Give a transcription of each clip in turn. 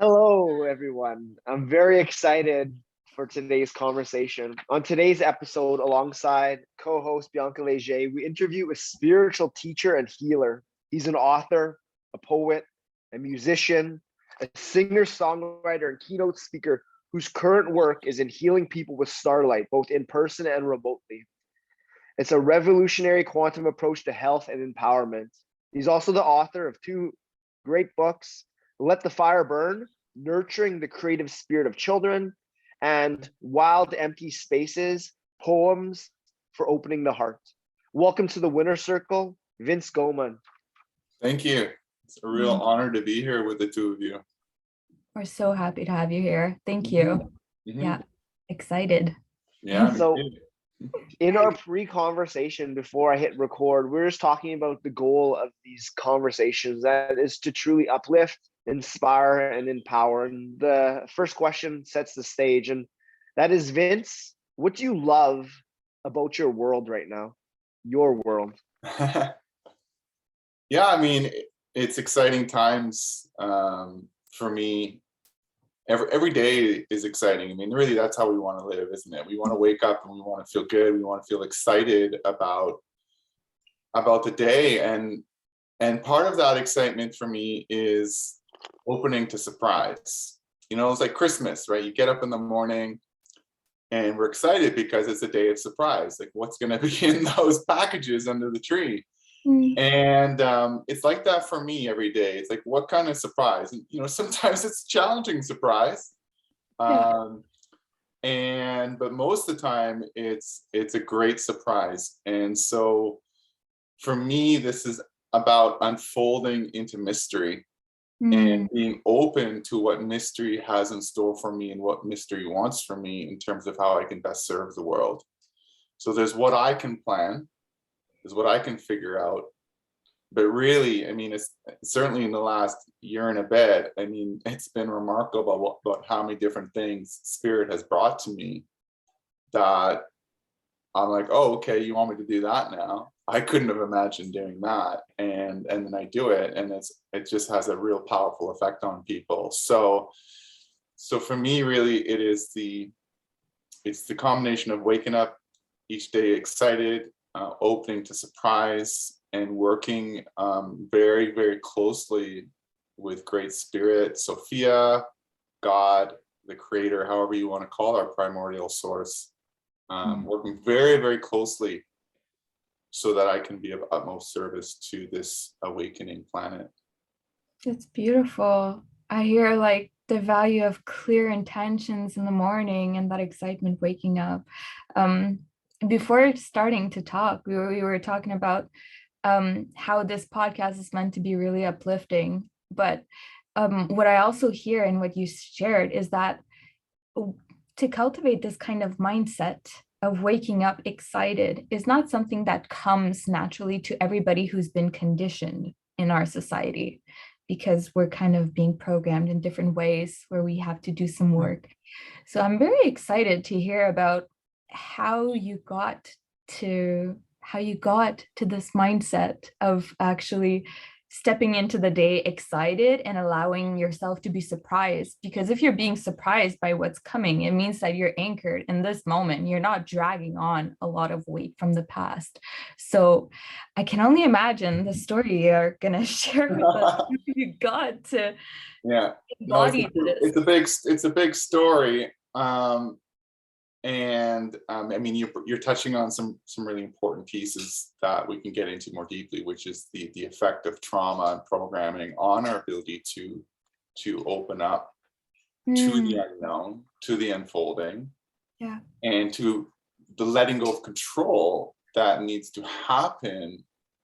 Hello, everyone. I'm very excited for today's conversation. On today's episode, alongside co host Bianca Léger, we interview a spiritual teacher and healer. He's an author, a poet, a musician, a singer, songwriter, and keynote speaker whose current work is in healing people with Starlight, both in person and remotely. It's a revolutionary quantum approach to health and empowerment. He's also the author of two great books, Let the Fire Burn, Nurturing the Creative Spirit of Children, and Wild Empty Spaces, Poems for Opening the Heart. Welcome to the Winner Circle, Vince Gowmon. Thank you. It's a real honor to be here with the two of you. We're so happy to have you here. Thank you. Mm-hmm. Yeah, excited. Yeah. So, in our pre-conversation before I hit record, we were just talking about the goal of these conversations, that is to truly uplift, inspire, and empower. And the first question sets the stage, and that is, Vince, what do you love about your world right now? Your world. Yeah, I mean, it's exciting times for me. Every day is exciting. I mean, really, that's how we want to live, isn't it? We want to wake up and we want to feel good. We want to feel excited about the day, and part of that excitement for me is opening to surprise. You know, it's like Christmas, right? You get up in the morning and we're excited because it's a day of surprise. Like, what's going to be in those packages under the tree? And it's like that for me every day. It's like, what kind of surprise? And, you know, sometimes it's a challenging surprise. But most of the time it's a great surprise. And so for me, this is about unfolding into mystery and being open to what mystery has in store for me and what mystery wants for me in terms of how I can best serve the world. So there's what I can plan, is what I can figure out. But really, I mean, it's certainly in the last year and a bit, I mean, it's been remarkable about how many different things Spirit has brought to me that I'm like, oh, okay, you want me to do that now? I couldn't have imagined doing that. And then I do it, and it just has a real powerful effect on people. So for me, really, it's the combination of waking up each day excited, opening to surprise, and working very, very closely with Great Spirit, Sophia, God, the Creator, however you want to call our primordial source, working very, very closely so that I can be of utmost service to this awakening planet. It's beautiful. I hear like the value of clear intentions in the morning and that excitement waking up. Before starting to talk, we were talking about how this podcast is meant to be really uplifting. But what I also hear and what you shared is that to cultivate this kind of mindset of waking up excited is not something that comes naturally to everybody who's been conditioned in our society, because we're kind of being programmed in different ways where we have to do some work. So I'm very excited to hear about how you got to this mindset of actually stepping into the day excited and allowing yourself to be surprised. Because if you're being surprised by what's coming, it means that you're anchored in this moment. You're not dragging on a lot of weight from the past. So I can only imagine the story you're going to share with us. You got to embody this. It's a big story. And I mean, you're touching on some really important pieces that we can get into more deeply, which is the effect of trauma and programming on our ability to open up to the unknown, to the unfolding, and to the letting go of control that needs to happen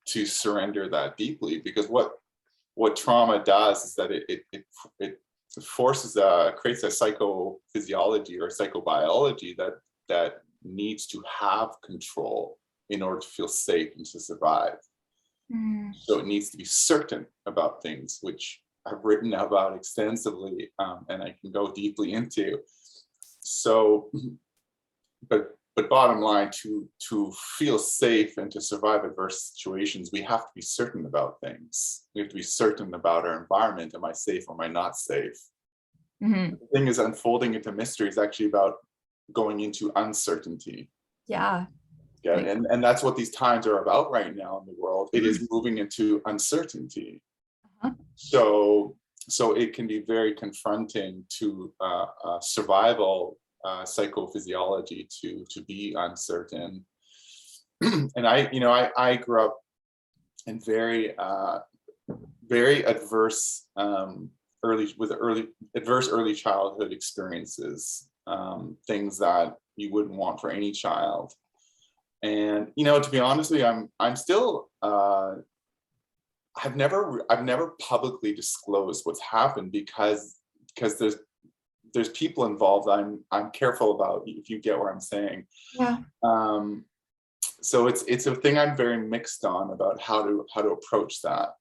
to surrender that deeply. Because what trauma does is that it forces creates a psychophysiology or psychobiology that needs to have control in order to feel safe and to survive. So it needs to be certain about things, which I've written about extensively, and I can go deeply into. So, but bottom line, to feel safe and to survive adverse situations, we have to be certain about things. We have to be certain about our environment. Am I safe or am I not safe? Mm-hmm. The thing is, unfolding into mystery is actually about going into uncertainty. Yeah. Yeah, Like, and that's what these times are about right now in the world. It is moving into uncertainty. uh-huh. So it can be very confronting to survival psychophysiology to be uncertain. And I grew up in very adverse early childhood experiences, things that you wouldn't want for any child. And to be honest with you, I'm still I've never publicly disclosed what's happened because there's people involved. I'm careful about, if you get what I'm saying. Yeah. So it's a thing I'm very mixed on about how to approach that.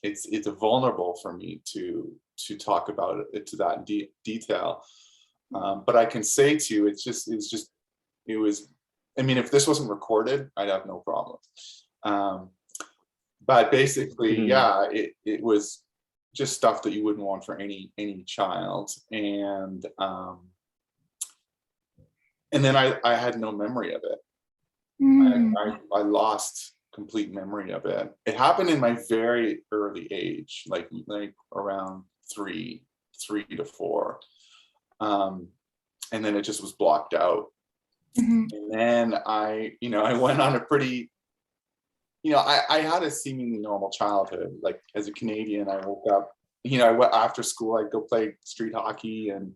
It's vulnerable for me to talk about it to that detail. But I can say to you, it was. I mean, if this wasn't recorded, I'd have no problem. But basically, yeah, it was just stuff that you wouldn't want for any child. And then I had no memory of it. I lost complete memory of it. It happened in my very early age, like around 3 to 4. And then it just was blocked out. And then I went on a pretty, I had a seemingly normal childhood. Like, as a Canadian, I woke up, I went after school, I'd go play street hockey, and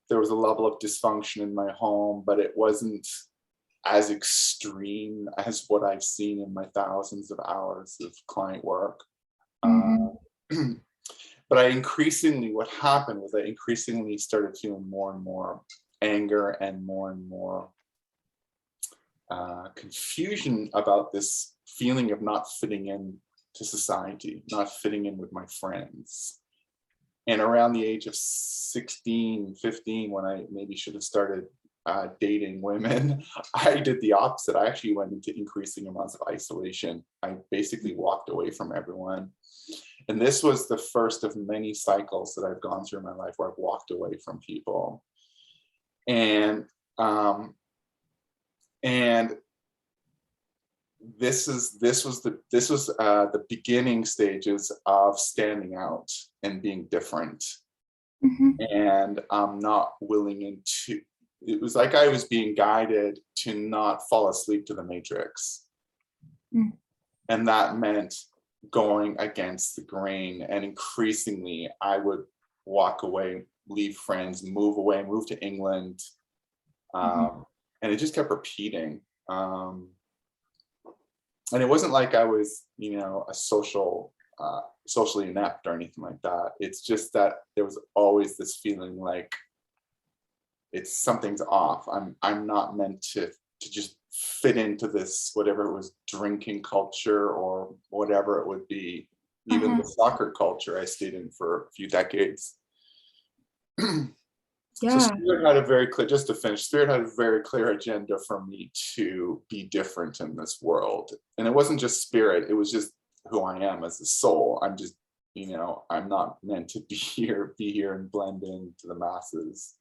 there was a level of dysfunction in my home, but it wasn't as extreme as what I've seen in my thousands of hours of client work. But what happened was I increasingly started feeling more and more anger and more confusion about this feeling of not fitting in to society, not fitting in with my friends. And around the age of 16, 15, when I maybe should have started dating women, I did the opposite. I actually went into increasing amounts of isolation. I basically walked away from everyone. And this was the first of many cycles that I've gone through in my life where I've walked away from people. And this was the beginning stages of standing out and being different. And I'm not willing into. It was like I was being guided to not fall asleep to the matrix, and that meant going against the grain. And increasingly, I would walk away, leave friends, move away, move to England, and it just kept repeating. And it wasn't like I was, a socially inept or anything like that. It's just that there was always this feeling like something's off. I'm not meant to just fit into this, whatever it was, drinking culture or whatever it would be. Even the soccer culture I stayed in for a few decades. So Spirit had a very clear, just to finish, Spirit had a very clear agenda for me to be different in this world. And it wasn't just Spirit, it was just who I am as a soul. I'm just, I'm not meant to be here and blend into the masses.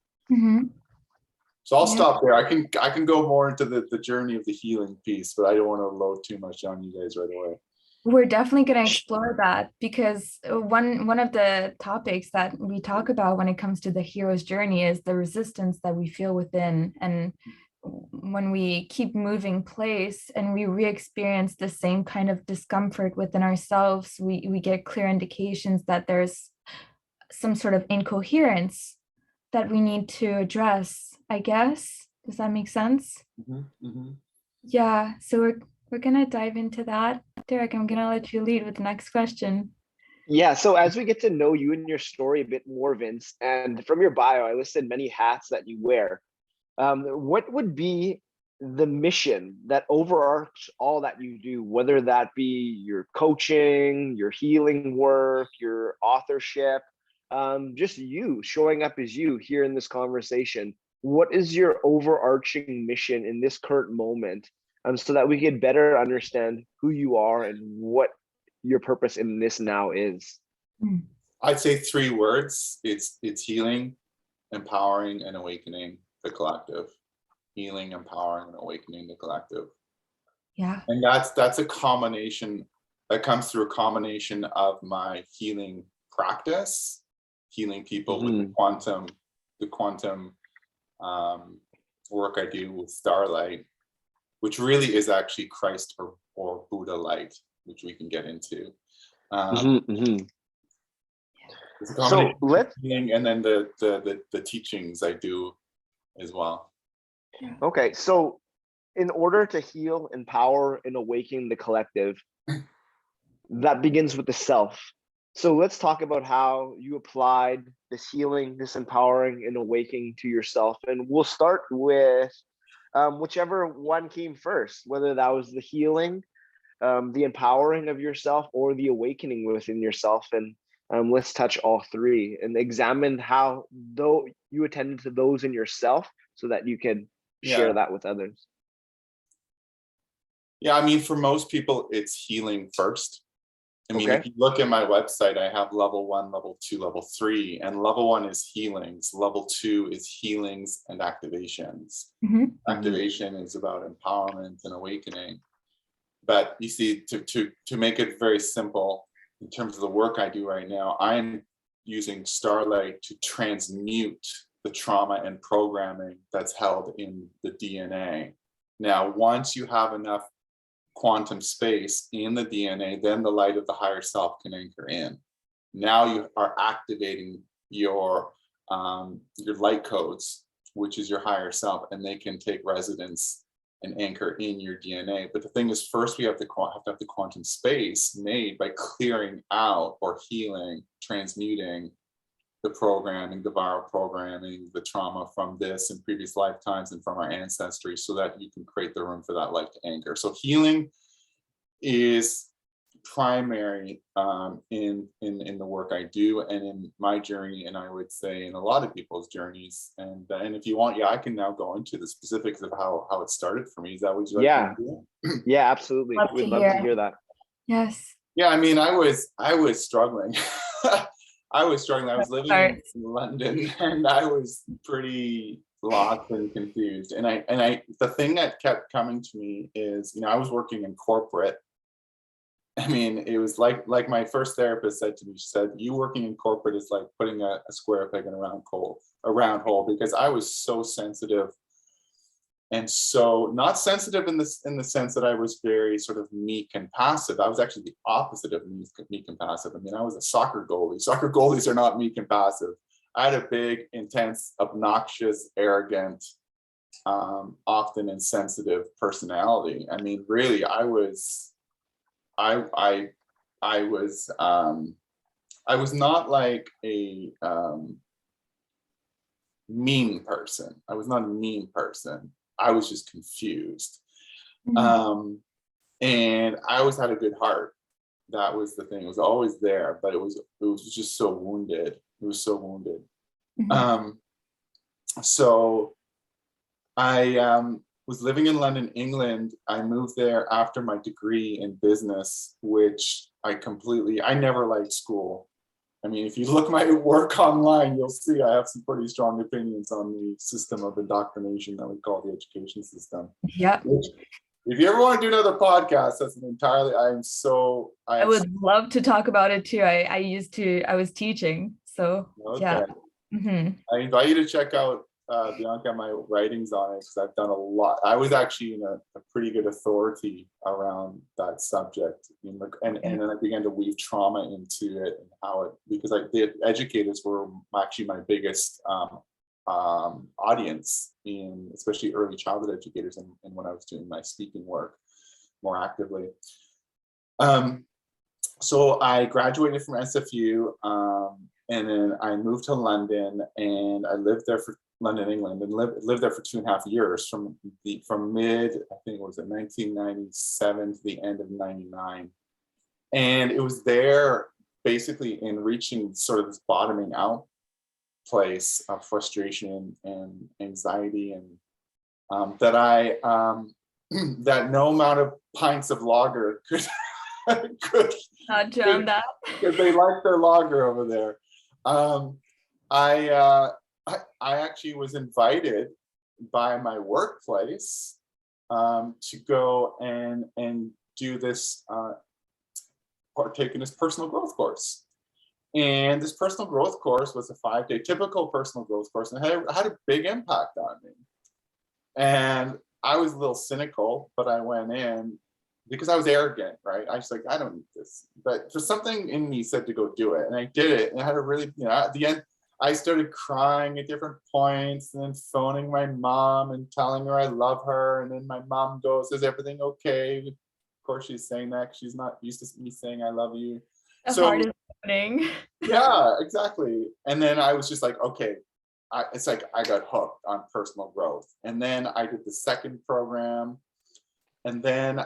So I'll stop there. I can go more into the journey of the healing piece, but I don't want to load too much on you guys right away. We're definitely going to explore that, because one of the topics that we talk about when it comes to the hero's journey is the resistance that we feel within. And when we keep moving place and we re-experience the same kind of discomfort within ourselves, we get clear indications that there's some sort of incoherence that we need to address, I guess. Does that make sense? Yeah, so we're gonna dive into that. Derek, I'm gonna let you lead with the next question. Yeah, so as we get to know you and your story a bit more, Vince, and from your bio, I listed many hats that you wear. What would be the mission that overarches all that you do, whether that be your coaching, your healing work, your authorship, just you showing up as you here in this conversation? What is your overarching mission in this current moment, so that we can better understand who you are and what your purpose in this now is? Mm. I'd say 3 words. It's healing, empowering, and awakening the collective. Healing, empowering, and awakening the collective. Yeah. And that's a combination that comes through a combination of my healing practice, healing people with the quantum work I do with Starlight, which really is actually Christ or Buddha light, which we can get into. It's a combination of healing and then the teachings I do as well. Okay, so in order to heal, empower, and awaken the collective, that begins with the self. So let's talk about how you applied this healing, this empowering, and awakening to yourself. And we'll start with whichever one came first, whether that was the healing, the empowering of yourself, or the awakening within yourself. And let's touch all 3 and examine how though you attended to those in yourself so that you can share that with others. Yeah, I mean, for most people, it's healing first. I mean, if you look at my website, I have level 1, level 2, level 3, and level 1 is healings. Level 2 is healings and activations. Activation is about empowerment and awakening. But you see, to make it very simple, in terms of the work I do right now, I'm using Starlight to transmute the trauma and programming that's held in the DNA. Now, once you have enough quantum space in the DNA, then the light of the higher self can anchor in. Now you are activating your light codes, which is your higher self, and they can take residence and anchor in your DNA. But the thing is, first we have to have the quantum space made by clearing out or healing, transmuting the programming, the viral programming, the trauma from this and previous lifetimes and from our ancestry, so that you can create the room for that light to anchor. So healing is primary in the work I do and in my journey, and I would say in a lot of people's journeys. And if you want, I can now go into the specifics of how it started for me. Is that what you like to do? Yeah, absolutely. We'd love to hear that. Yes. Yeah, I mean, I was struggling. I was struggling. I was living in London, and I was pretty lost and confused. And I the thing that kept coming to me is, I was working in corporate. I mean, it was like my first therapist said to me, she said, "You working in corporate is like putting a square peg in a round hole," because I was so sensitive. And so not sensitive in the sense that I was very sort of meek and passive. I was actually the opposite of meek and passive. I mean, I was a soccer goalie. Soccer goalies are not meek and passive. I had a big, intense, obnoxious, arrogant, often insensitive personality. I mean, really, I was not like a mean person. I was not a mean person. I was just confused. And I always had a good heart. That was the thing. It was always there, but it was just so wounded. It was so wounded. So I was living in London, England. I moved there after my degree in business, which I never liked school. I mean, if you look my work online, you'll see I have some pretty strong opinions on the system of indoctrination that we call the education system. Yeah. If you ever want to do another podcast, that's an entirely, I would love to talk about it too. I was teaching, so yeah. I invite you to check out Bianca, my writings on it, because I've done a lot. I was actually in a pretty good authority around that subject, and then I began to weave trauma into it and how it, because the educators were actually my biggest audience, especially early childhood educators, and when I was doing my speaking work more actively. So I graduated from SFU, and then I moved to London, and I lived there for London, England, and lived there for 2.5 years from mid, I think it was in 1997 to the end of 99. And it was there basically in reaching sort of this bottoming out place of frustration and anxiety, and that no amount of pints of lager Not done that. Because they like their lager over there. I actually was invited by my workplace to go and do this, partake in this personal growth course. And this personal growth course was a 5-day typical personal growth course, and it had a big impact on me. And I was a little cynical, but I went in because I was arrogant, right? I was like, I don't need this. But for something in me said to go do it. And I did it. And I had a really, at the end, I started crying at different points and then phoning my mom and telling her I love her. And then my mom goes, is everything okay? Of course, she's saying that. She's not used to me saying I love you. The heart is opening. Yeah, exactly. And then I was just like, okay, it's like I got hooked on personal growth. And then I did the second program. And then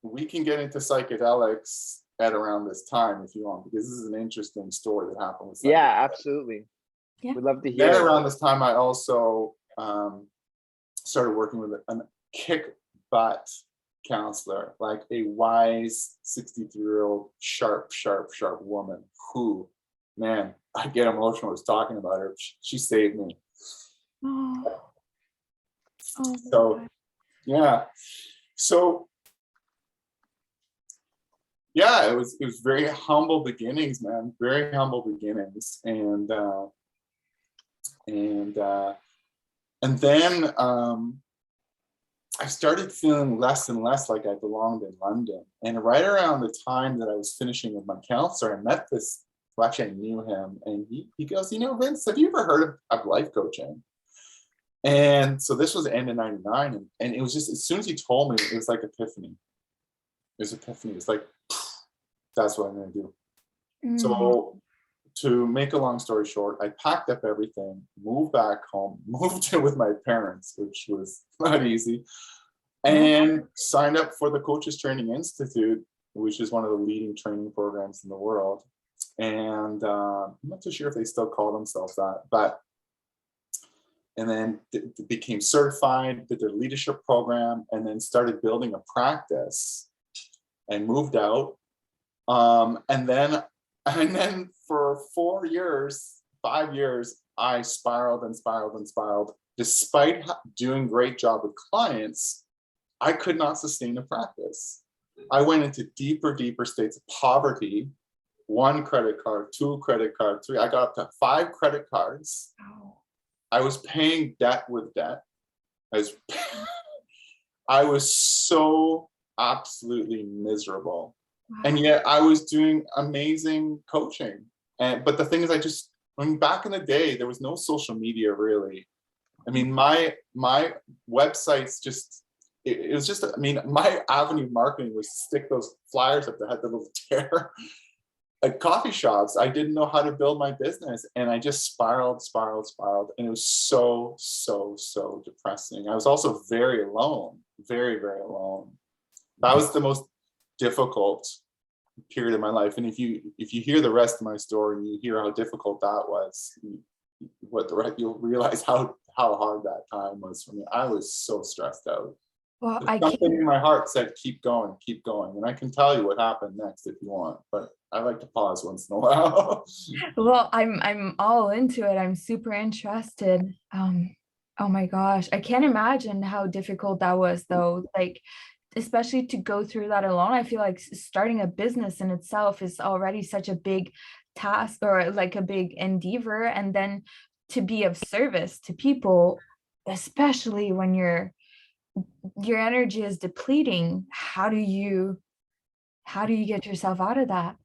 we can get into psychedelics at around this time if you want, because this is an interesting story that happened with psychedelics. Yeah, absolutely. Yeah. We'd love to hear. Then around this time, I also started working with a kick butt counselor, like a wise 63-year-old sharp woman who, man, I get emotional just talking about her. She saved me. So yeah, so yeah, it was very humble beginnings, man, very humble beginnings. And then I started feeling less and less like I belonged in London. And right around the time that I was finishing with my counselor, I met this, well, actually I knew him, and he goes, Vince, have you ever heard of life coaching? And so this was the end of 99. And it was just, as soon as he told me, it was like epiphany. It was epiphany. It's like, that's what I'm going to do. So to make a long story short, I packed up everything, moved back home, moved in with my parents, which was not easy, and signed up for the Coaches Training Institute, which is one of the leading training programs in the world. And I'm not too sure if they still call themselves that, and then became certified, did their leadership program, and then started building a practice and moved out. And then for 5 years, I spiraled and spiraled. Despite doing great job with clients, I could not sustain a practice. I went into deeper states of poverty. 1 credit card, 2 credit cards, 3. I got up to 5 credit cards. I was paying debt with debt. I was so absolutely miserable. And yet I was doing amazing coaching. But the thing is, back in the day, there was no social media really. I mean, my websites it was just, my avenue marketing was to stick those flyers up that had the little tear at coffee shops. I didn't know how to build my business, and I just spiraled. And it was so depressing. I was also very alone, very, very alone. That was the most difficult period of my life. And if you hear the rest of my story and you hear how difficult that was, you'll realize how hard that time was for me. I was so stressed out. Well, something in my heart said, keep going. And I can tell you what happened next if you want, but I like to pause once in a while. Well, I'm all into it. I'm super interested. Oh my gosh, I can't imagine how difficult that was though. Like, especially to go through that alone. I feel like starting a business in itself is already such a big task, or like a big endeavor. And then to be of service to people, especially when your energy is depleting, how do you get yourself out of that?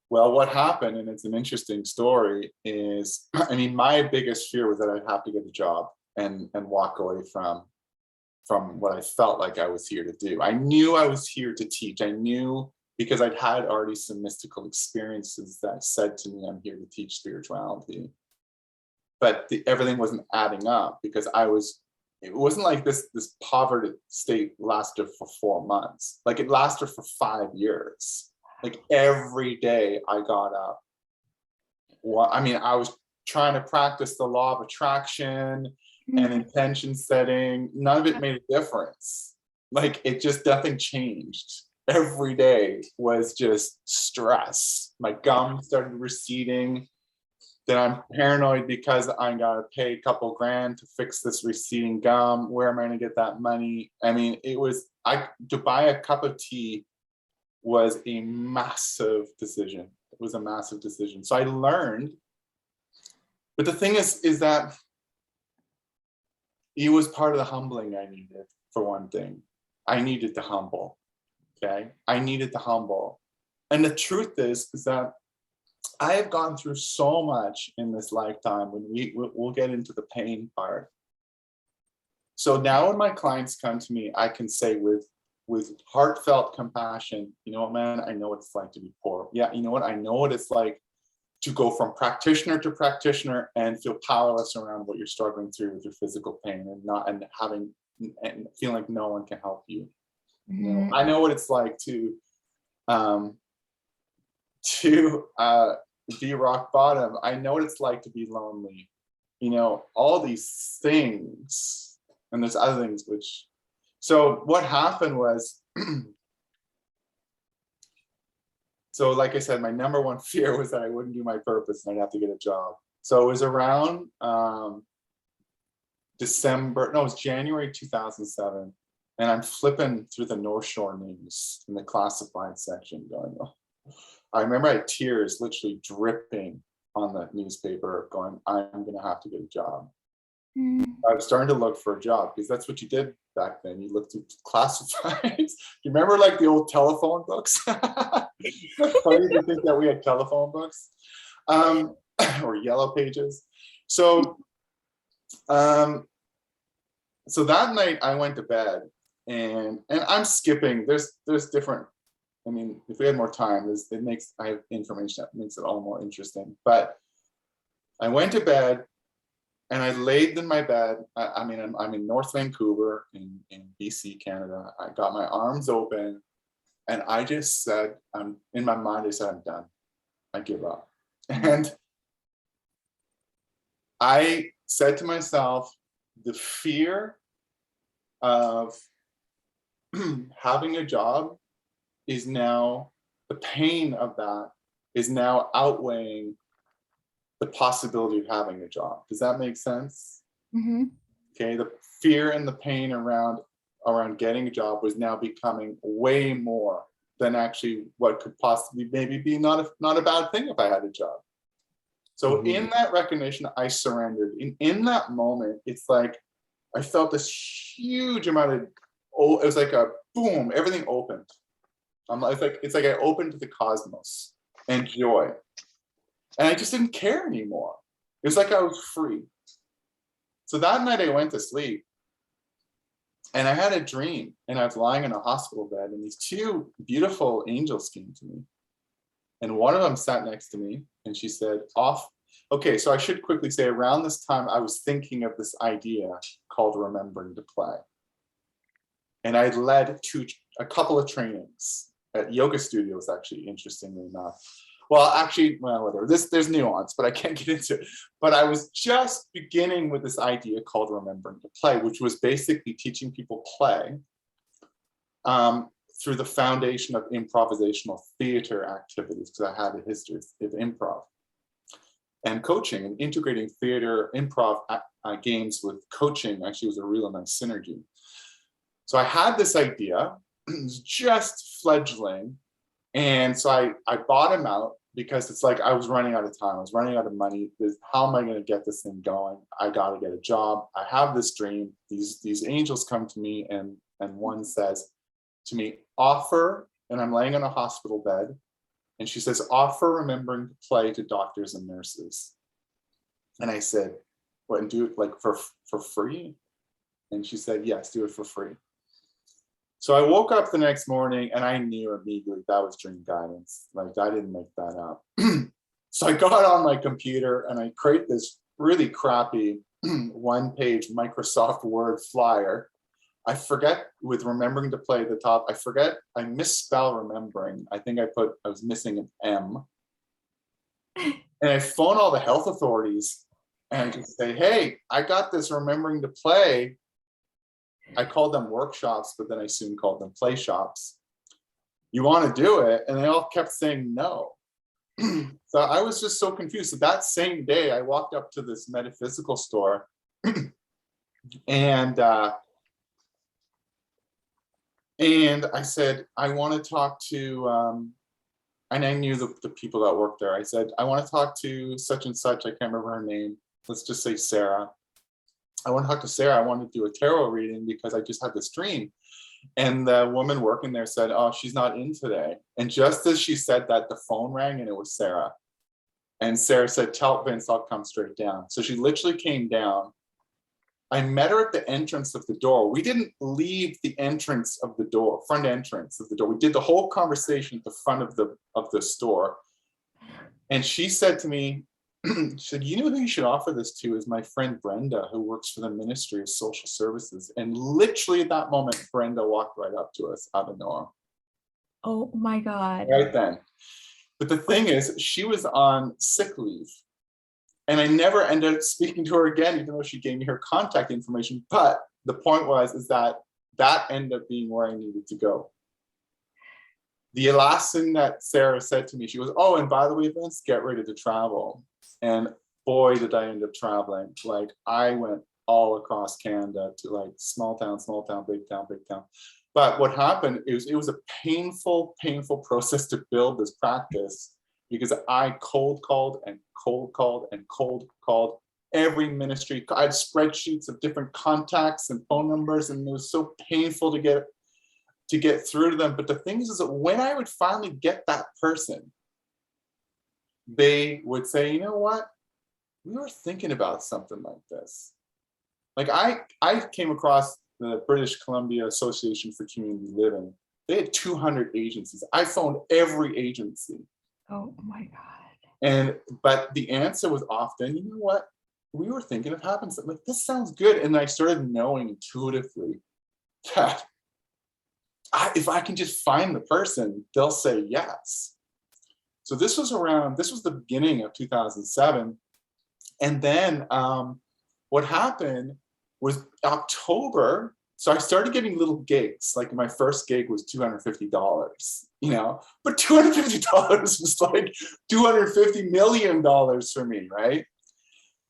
Well, what happened, and it's an interesting story, is, my biggest fear was that I'd have to get a job and walk away from what I felt like I was here to do. I knew I was here to teach. I knew, because I'd had already some mystical experiences that said to me, I'm here to teach spirituality. But everything wasn't adding up, because it wasn't like this poverty state lasted for 4 months. Like, it lasted for 5 years. Like, every day I got up. I was trying to practice the law of attraction and intention setting. None of it made a difference. Like, nothing changed. every day was just stress. My gum started receding. Then I'm paranoid because I gotta pay a couple grand to fix this receding gum. Where am I gonna get that money? I mean, to buy a cup of tea was a massive decision. It was a massive decision. So I learned, but the thing is that it was part of the humbling I needed, for one thing. I needed to humble, okay? I needed to humble. And the truth is that I have gone through so much in this lifetime. When we'll get into the pain part. So now when my clients come to me, I can say with heartfelt compassion, you know what, man, I know what it's like to be poor. Yeah, you know what, I know what it's like to go from practitioner to practitioner and feel powerless around what you're struggling through with your physical pain and feeling like no one can help you. Mm-hmm. You know, I know what it's like to be rock bottom. I know what it's like to be lonely. You know, all these things, and there's other things which. So what happened was, so like I said, my number one fear was that I wouldn't do my purpose and I'd have to get a job. So it was around it was January 2007. And I'm flipping through the North Shore News in the classified section going, oh. I remember I had tears literally dripping on the newspaper going, I'm going to have to get a job. I was starting to look for a job because that's what you did back then. You looked through classifieds. You remember like the old telephone books? It's funny to think that we had telephone books or yellow pages. So that night I went to bed and I'm skipping. There's different. I mean, if we had more time, I have information that makes it all more interesting. But I went to bed. And I laid in my bed. I'm in North Vancouver in BC, Canada. I got my arms open and I just said, in my mind, I said, I'm done. I give up. And I said to myself, the fear of having a job is now, the pain of that is now outweighing the possibility of having a job. Does that make sense? Mm-hmm. Okay, the fear and the pain around getting a job was now becoming way more than actually what could possibly maybe be not a bad thing if I had a job. So mm-hmm. In that recognition, I surrendered. In that moment, it's like I felt this huge amount of, it was like a boom, everything opened. It's like I opened to the cosmos and joy. And I just didn't care anymore. It was like I was free. So that night I went to sleep and I had a dream and I was lying in a hospital bed and these two beautiful angels came to me. And one of them sat next to me and she said, okay, so I should quickly say around this time, I was thinking of this idea called remembering to play. And I led a couple of trainings at yoga studios, actually, interestingly enough. Well, actually, whatever. There's nuance, but I can't get into it. But I was just beginning with this idea called remembering to play, which was basically teaching people play through the foundation of improvisational theater activities, because I had a history of improv and coaching, and integrating theater improv games with coaching actually was a real nice synergy. So I had this idea, it was just fledgling. And so I bought him out because it's like I was running out of time. I was running out of money. How am I going to get this thing going? I got to get a job. I have this dream. These angels come to me and one says to me, offer, and I'm laying on a hospital bed. And she says, offer remembering to play to doctors and nurses. And I said, what, and do it like for free? And she said, yes, do it for free. So I woke up the next morning and I knew immediately that was dream guidance. Like I didn't make that up. So I got on my computer and I create this really crappy one-page Microsoft Word flyer. I forget with remembering to play at the top. I misspell remembering. I think I was missing an M. And I phone all the health authorities and I just say, hey, I got this remembering to play. I called them workshops, but then I soon called them play shops. you want to do it? And they all kept saying no. So I was just so confused. So that same day, I walked up to this metaphysical store and I said, I want to talk to, and I knew the people that worked there. I said, I want to talk to such and such. I can't remember her name. Let's just say Sarah. I want to talk to Sarah. I want to do a tarot reading because I just had this dream. And the woman working there said, oh, she's not in today. And just as she said that, the phone rang and it was Sarah. And Sarah said, tell Vince I'll come straight down. So she literally came down. I met her at the entrance of the door. We didn't leave the entrance of the door, front entrance of the door. We did the whole conversation at the front of the store. And she said to me, she said, you know who you should offer this to is my friend Brenda, who works for the Ministry of Social Services. And literally at that moment, Brenda walked right up to us out of nowhere. Oh my God. Right then. But the thing is, she was on sick leave. And I never ended up speaking to her again, even though she gave me her contact information. But the point is that ended up being where I needed to go. The last thing that Sarah said to me, she goes, oh, and by the way, Vince, get ready to travel. And boy, did I end up traveling. Like I went all across Canada to like small town, big town, big town. But what happened is it was a painful process to build this practice because I cold called every ministry. I had spreadsheets of different contacts and phone numbers, and it was so painful to get through to them. But the thing is that when I would finally get that person, they would say, you know what? We were thinking about something like this. Like I came across the British Columbia Association for Community Living. They had 200 agencies. I phoned every agency. Oh my God. But the answer was often, you know what? We were thinking of having something like this sounds good. And I started knowing intuitively that if I can just find the person, they'll say yes. So this was the beginning of 2007. And then what happened was October. So I started getting little gigs. Like my first gig was $250, but $250 was like $250 million for me, right?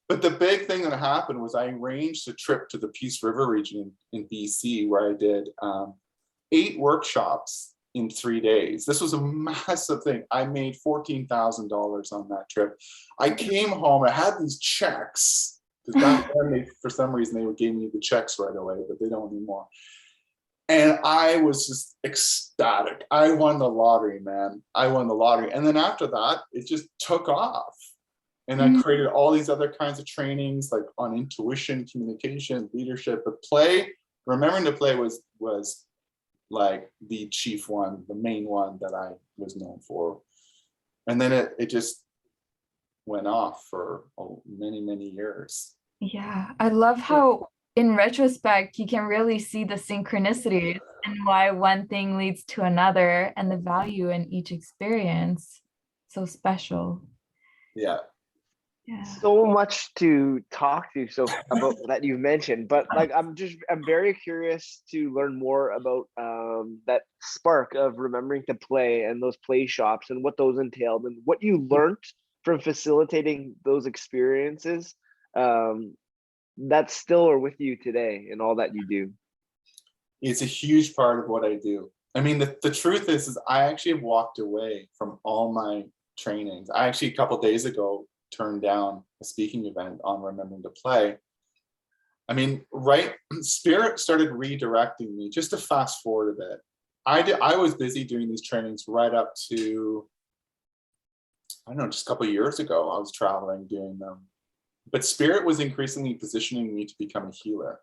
But the big thing that happened was I arranged a trip to the Peace River region in BC where I did 8 workshops in 3 days. This was a massive thing. I made $14,000 on that trip. I came home, I had these checks, because back then, for some reason, they would give me the checks right away, but they don't anymore. And I was just ecstatic. I won the lottery, man. I won the lottery. And then after that, it just took off. And I created all these other kinds of trainings, like on intuition, communication, leadership. But remembering to play was like the chief one, the main one that I was known for. And then it just went off for many years. Yeah, I love how in retrospect you can really see the synchronicities and why one thing leads to another and the value in each experience. So special. Yeah. So much to talk to about that you've mentioned, but like I'm very curious to learn more about that spark of remembering to play and those play shops and what those entailed and what you learned from facilitating those experiences that still are with you today in all that you do. It's a huge part of what I do. I mean, the truth is I actually have walked away from all my trainings. I actually a couple of days ago turned down a speaking event on remembering to play. I mean, Spirit started redirecting me. Just to fast forward a bit, I was busy doing these trainings right up to, I don't know, just a couple of years ago. I was traveling doing them, but Spirit was increasingly positioning me to become a healer.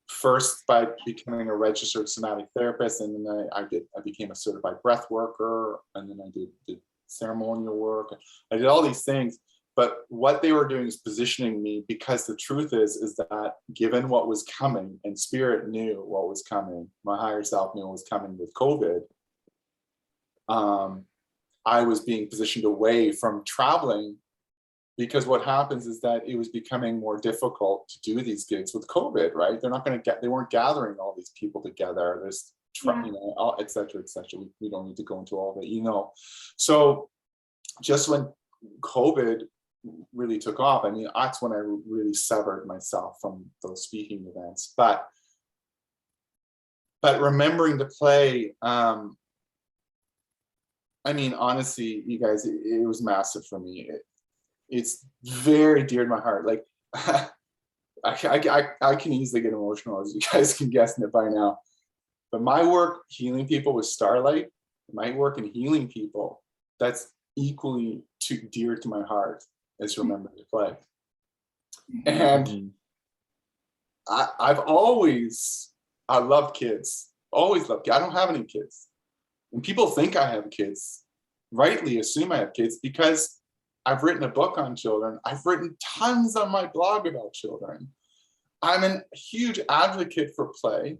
First by becoming a registered somatic therapist, and then I became a certified breath worker, and then I did ceremonial work. I did all these things, but what they were doing is positioning me, because the truth is that given what was coming, and Spirit knew what was coming, my higher self knew what was coming with COVID, I was being positioned away from traveling, because what happens is that it was becoming more difficult to do these gigs with COVID, right? They weren't gathering all these people together. et cetera, et cetera. We don't need to go into all of it, So just when COVID really took off, I mean, that's when I really severed myself from those speaking events. But remembering to play, I mean, honestly, you guys, it was massive for me. It's very dear to my heart. Like, I can easily get emotional, as you guys can guess it by now. But my work healing people with Starlight, my work in healing people, that's equally dear to my heart as remembering to play. And I loved kids, always loved kids. I don't have any kids. And people think I have kids, rightly assume I have kids, because I've written a book on children. I've written tons on my blog about children. I'm a huge advocate for play,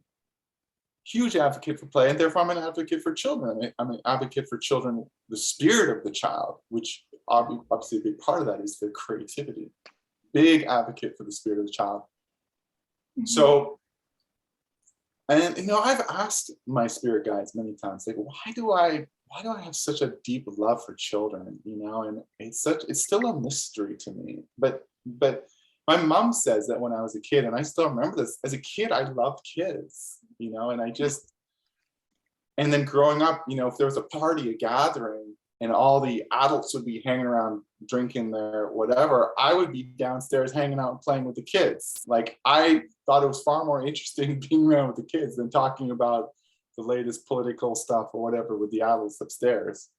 and therefore I'm an advocate for children. I'm an advocate for children, the spirit of the child, which obviously a big part of that is their creativity. Big advocate for the spirit of the child. So, and I've asked my spirit guides many times, like, why do I have such a deep love for children? And it's still a mystery to me. But my mom says that when I was a kid, and I still remember this, as a kid, I loved kids, and then growing up, if there was a party, a gathering, and all the adults would be hanging around drinking their whatever, I would be downstairs hanging out and playing with the kids. Like, I thought it was far more interesting being around with the kids than talking about the latest political stuff or whatever with the adults upstairs.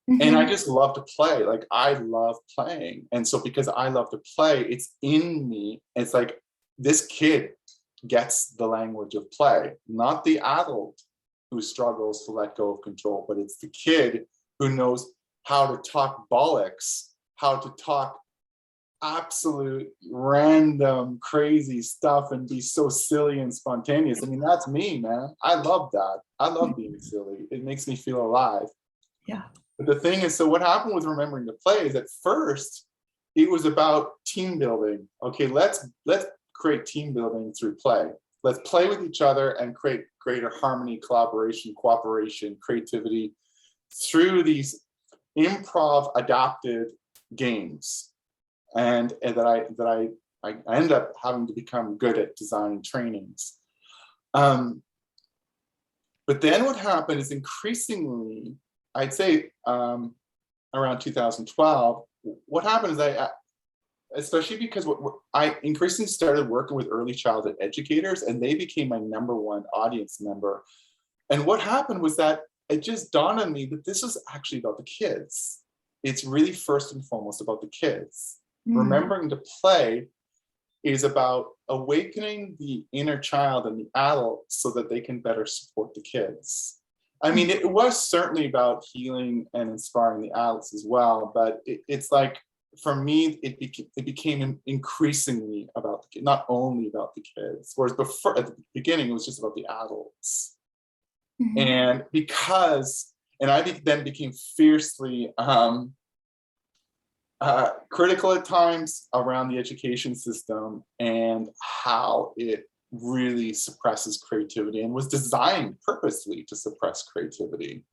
And I just love to play. Like, I love playing. And so because I love to play, it's in me. It's like, this kid gets the language of play, not the adult who struggles to let go of control, but it's the kid who knows how to talk bollocks, how to talk absolute random crazy stuff and be so silly and spontaneous. I mean, that's me, man. I love that. I love being silly. It makes me feel alive. Yeah. But the thing is, so what happened with remembering to play is, at first it was about team building. Okay, let's create team building through play. Let's play with each other and create greater harmony, collaboration, cooperation, creativity through these improv adapted games. And that I ended up having to become good at designing trainings. But then what happened is, increasingly, I'd say around 2012, what happened is especially because I increasingly started working with early childhood educators, and they became my #1 audience member. And what happened was that it just dawned on me that this was actually about the kids. It's really first and foremost about the kids. Remembering to play is about awakening the inner child and the adult so that they can better support the kids. I mean, it was certainly about healing and inspiring the adults as well, but it's like, for me, it became increasingly about the kids, not only about the kids. Whereas before, at the beginning, it was just about the adults. And I then became fiercely critical at times around the education system and how it really suppresses creativity, and was designed purposely to suppress creativity,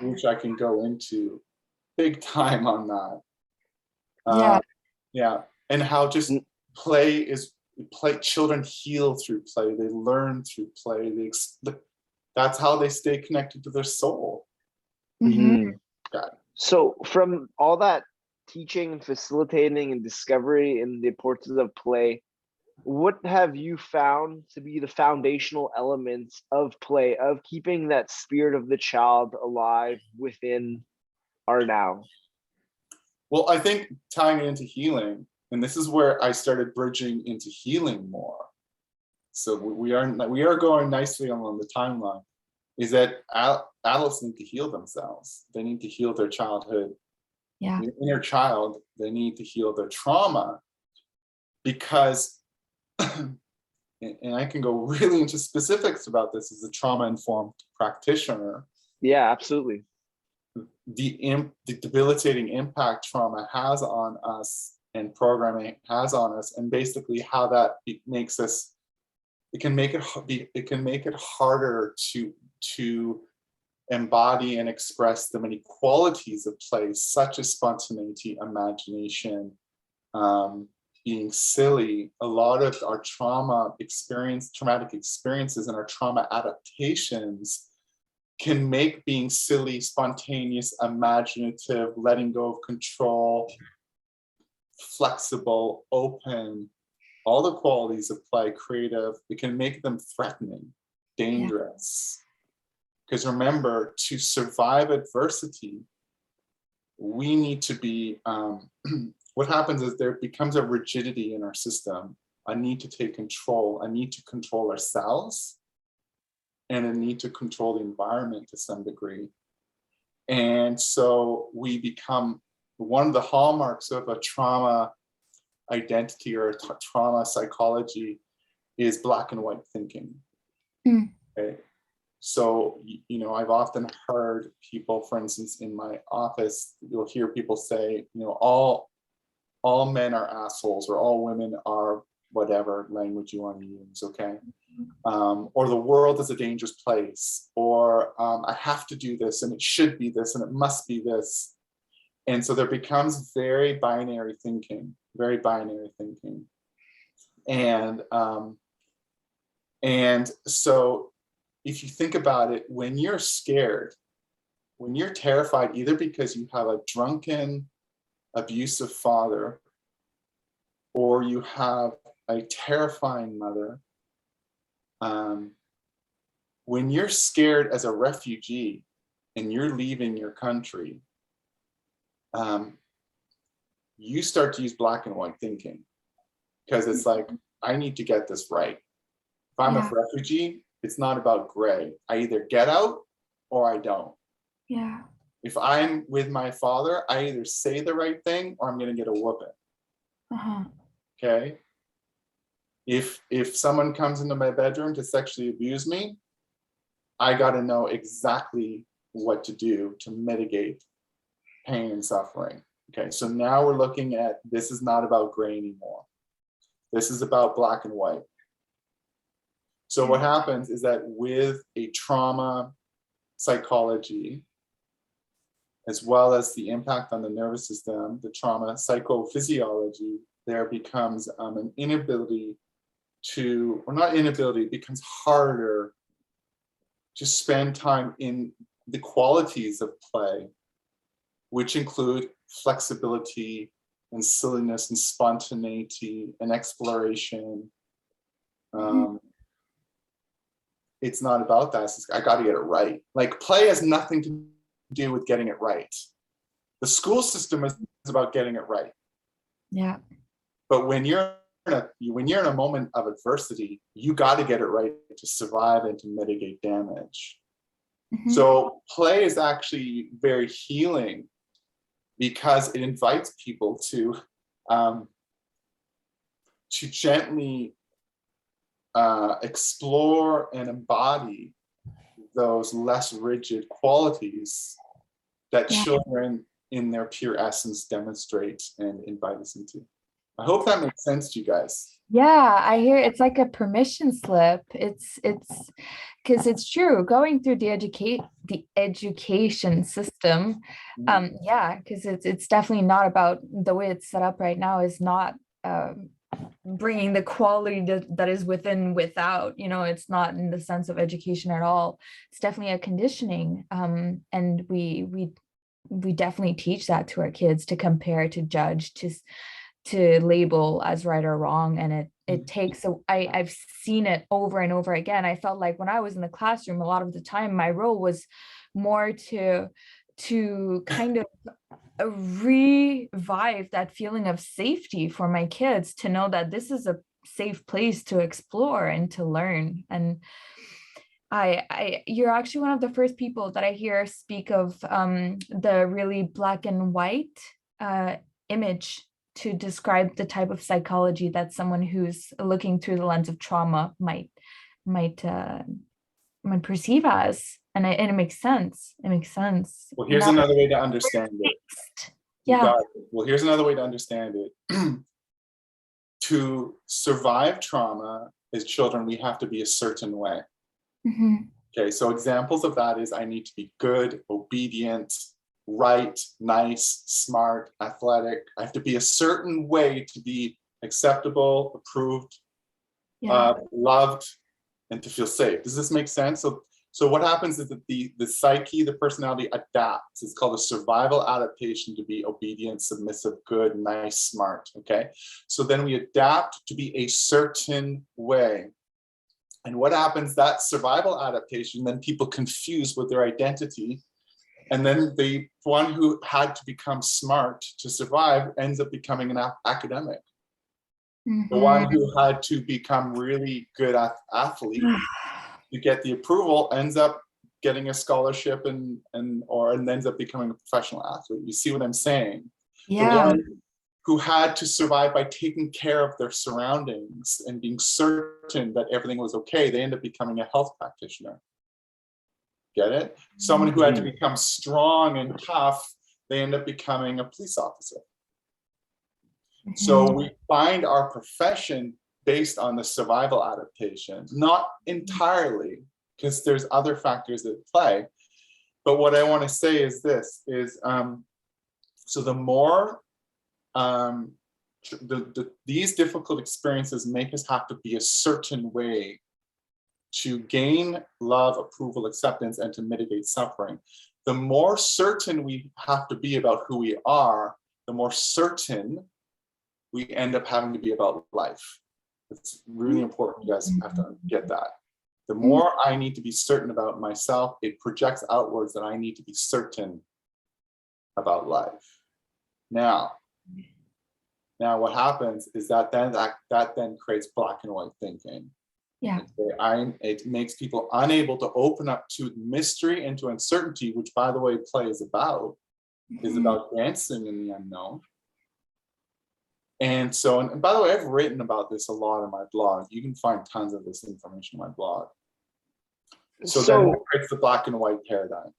which I can go into big time on that. Yeah, and how just children heal through play. They learn through play. That's how they stay connected to their soul. So from all that teaching, facilitating, and discovery in the importance of play, what have you found to be the foundational elements of play, of keeping that spirit of the child alive within our now? Well, I think tying into healing, and this is where I started bridging into healing more. So we are going nicely along the timeline, is that adults need to heal themselves. They need to heal their childhood. Yeah. The inner child, they need to heal their trauma, because, and I can go really into specifics about this as a trauma-informed practitioner. Yeah, absolutely. The debilitating impact trauma has on us, and programming has on us, and basically how that makes us, it can make it harder to to embody and express the many qualities of play, such as spontaneity, imagination, being silly. A lot of our traumatic experiences and our trauma adaptations can make being silly, spontaneous, imaginative, letting go of control, flexible, open, all the qualities of play, creative, it can make them threatening, dangerous. Because remember, to survive adversity, we need to be, what happens is there becomes a rigidity in our system, a need to take control, a need to control ourselves, and a need to control the environment to some degree. And so we become, one of the hallmarks of a trauma identity or trauma psychology is black and white thinking. Okay. So, you know, I've often heard people, for instance, in my office, you'll hear people say, you know, all men are assholes, or all women are whatever language you want to use, okay? Or the world is a dangerous place, or I have to do this, and it should be this, and it must be this. And so there becomes very binary thinking. And so if you think about it, when you're scared, when you're terrified, either because you have a drunken, abusive father, or you have a terrifying mother, when you're scared as a refugee and you're leaving your country, you start to use black and white thinking, because it's like, I need to get this right. If I'm a refugee, it's not about gray. I either get out or I don't. Yeah. If I'm with my father, I either say the right thing or I'm going to get a whooping. Okay. If someone comes into my bedroom to sexually abuse me, I got to know exactly what to do to mitigate pain and suffering. Okay, so now we're looking at, this is not about gray anymore. This is about black and white. So what happens is that with a trauma psychology, as well as the impact on the nervous system, the trauma psychophysiology, there becomes an inability to, or not inability, it becomes harder to spend time in the qualities of play, which include flexibility and silliness and spontaneity and exploration. It's not about that. It's, I got to get it right. Like, play has nothing to do with getting it right. The school system is about getting it right. Yeah. But when you're in a moment of adversity, you got to get it right to survive and to mitigate damage. So play is actually very healing, because it invites people to gently explore and embody those less rigid qualities that children in their pure essence demonstrate and invite us into. I hope that makes sense to you guys. Yeah, I hear it's like a permission slip. It's because it's true. Going through the education system, because it's definitely not about, the way it's set up right now is not bringing the quality that is without, you know, it's not in the sense of education at all. It's definitely a conditioning, and we definitely teach that to our kids, to compare, to judge, to label as right or wrong. And it takes, I've seen it over and over again. I felt like when I was in the classroom, a lot of the time my role was more to kind of revive that feeling of safety for my kids, to know that this is a safe place to explore and to learn. And you're actually one of the first people that I hear speak of the really black and white image to describe the type of psychology that someone who's looking through the lens of trauma might perceive as. And it makes sense. It makes sense. Well, here's another way to understand it. Yeah. Well, here's another way to understand it. To survive trauma as children, we have to be a certain way. Okay, so examples of that is I need to be good, obedient, right, nice, smart, athletic. I have to be a certain way to be acceptable, approved, loved, and to feel safe. Does this make sense? So what happens is that the psyche, the personality adapts. It's called a survival adaptation to be obedient, submissive, good, nice, smart, okay? So then we adapt to be a certain way. And what happens, that survival adaptation, then people confuse with their identity. And then the one who had to become smart to survive ends up becoming an academic. The one who had to become really good athlete to get the approval ends up getting a scholarship and ends up becoming a professional athlete. You see what I'm saying? Yeah. The one who had to survive by taking care of their surroundings and being certain that everything was okay, they end up becoming a health practitioner. Get it? Someone who had to become strong and tough, they end up becoming a police officer. So we find our profession based on the survival adaptation, not entirely, because there's other factors at play. But what I want to say is this, so the more these difficult experiences make us have to be a certain way to gain love, approval, acceptance, and to mitigate suffering. The more certain we have to be about who we are, the more certain we end up having to be about life. It's really important. You guys have to get that. The more I need to be certain about myself, it projects outwards that I need to be certain about life. Now what happens is that then creates black and white thinking. Yeah. It makes people unable to open up to mystery and to uncertainty, which, by the way, play is about dancing in the unknown. And so, and by the way, I've written about this a lot in my blog. You can find tons of this information on my blog. So then it creates the black and white paradigm.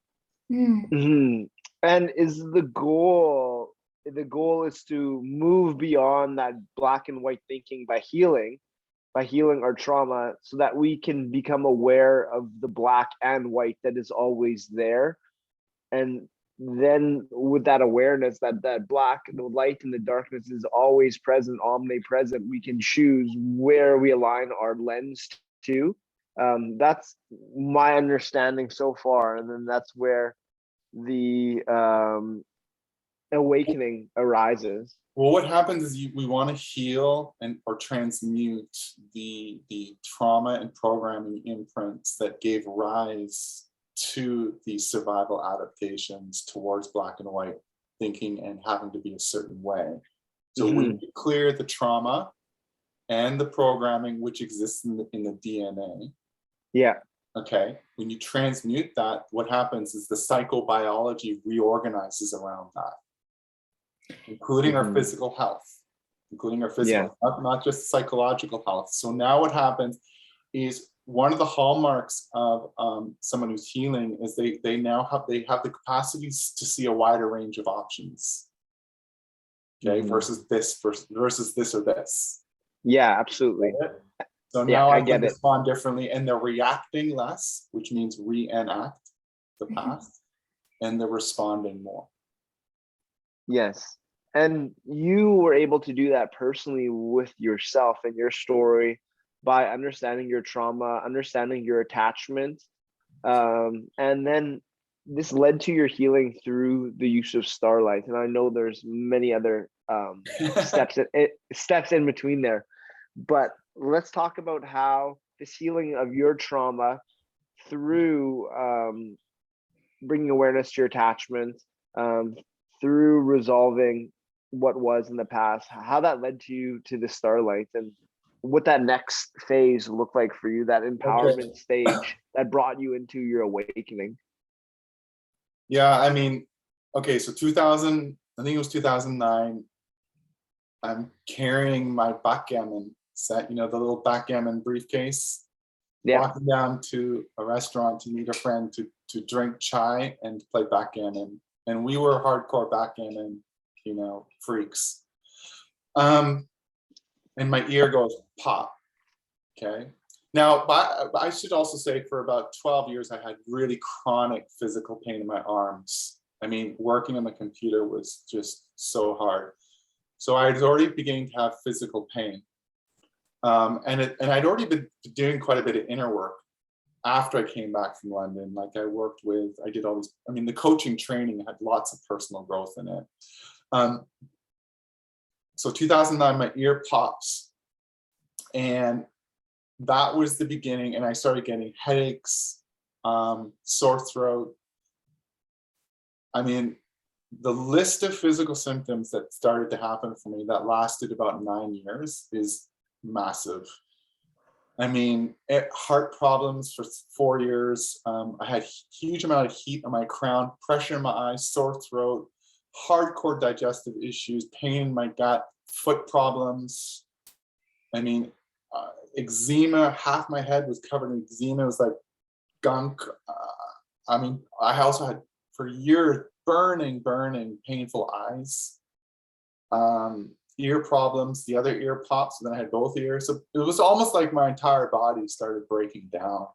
And is the goal is to move beyond that black and white thinking by healing our trauma, so that we can become aware of the black and white that is always there. And then with that awareness that black, the light and the darkness is always present, omnipresent, we can choose where we align our lens to. That's my understanding so far. And then that's where the awakening arises. Well, what happens is we want to heal or transmute the trauma and programming imprints that gave rise to these survival adaptations towards black and white thinking and having to be a certain way. So we clear the trauma and the programming which exists in the DNA. Yeah. Okay. When you transmute that, what happens is the psychobiology reorganizes around that, including our physical health, not just psychological health. So now what happens is, one of the hallmarks of someone who's healing is they have the capacities to see a wider range of options. Okay, versus this or this. Yeah, absolutely. So now I can respond differently, and they're reacting less, which means reenact the past, and they're responding more. Yes. And you were able to do that personally with yourself and your story by understanding your trauma, understanding your attachment. And then this led to your healing through the use of Starlight. And I know there's many other steps in between there. But let's talk about how this healing of your trauma through bringing awareness to your attachment, through resolving what was in the past, how that led to you to the Starlight, and what that next phase looked like for you, that empowerment stage that brought you into your awakening. Yeah, I mean, okay, so I think it was 2009, I'm carrying my backgammon set, the little backgammon briefcase, walking down to a restaurant to meet a friend to drink chai and to play backgammon. And we were hardcore backgammon, freaks. And my ear goes pop, okay? Now, I should also say for about 12 years, I had really chronic physical pain in my arms. I mean, working on the computer was just so hard. So I was already beginning to have physical pain. And I'd already been doing quite a bit of inner work after I came back from London. Like I did all these, I mean, the coaching training had lots of personal growth in it. So 2009, my ear pops, and that was the beginning. And I started getting headaches, sore throat. I mean, the list of physical symptoms that started to happen for me that lasted about 9 years is massive. I mean, heart problems for 4 years. I had huge amount of heat on my crown, pressure in my eyes, sore throat, hardcore digestive issues, pain in my gut, foot problems. I mean, eczema, half my head was covered in eczema. It was like gunk. I mean, I also had for years burning, painful eyes. Ear problems, the other ear pops, and then I had both ears. So it was almost like my entire body started breaking down.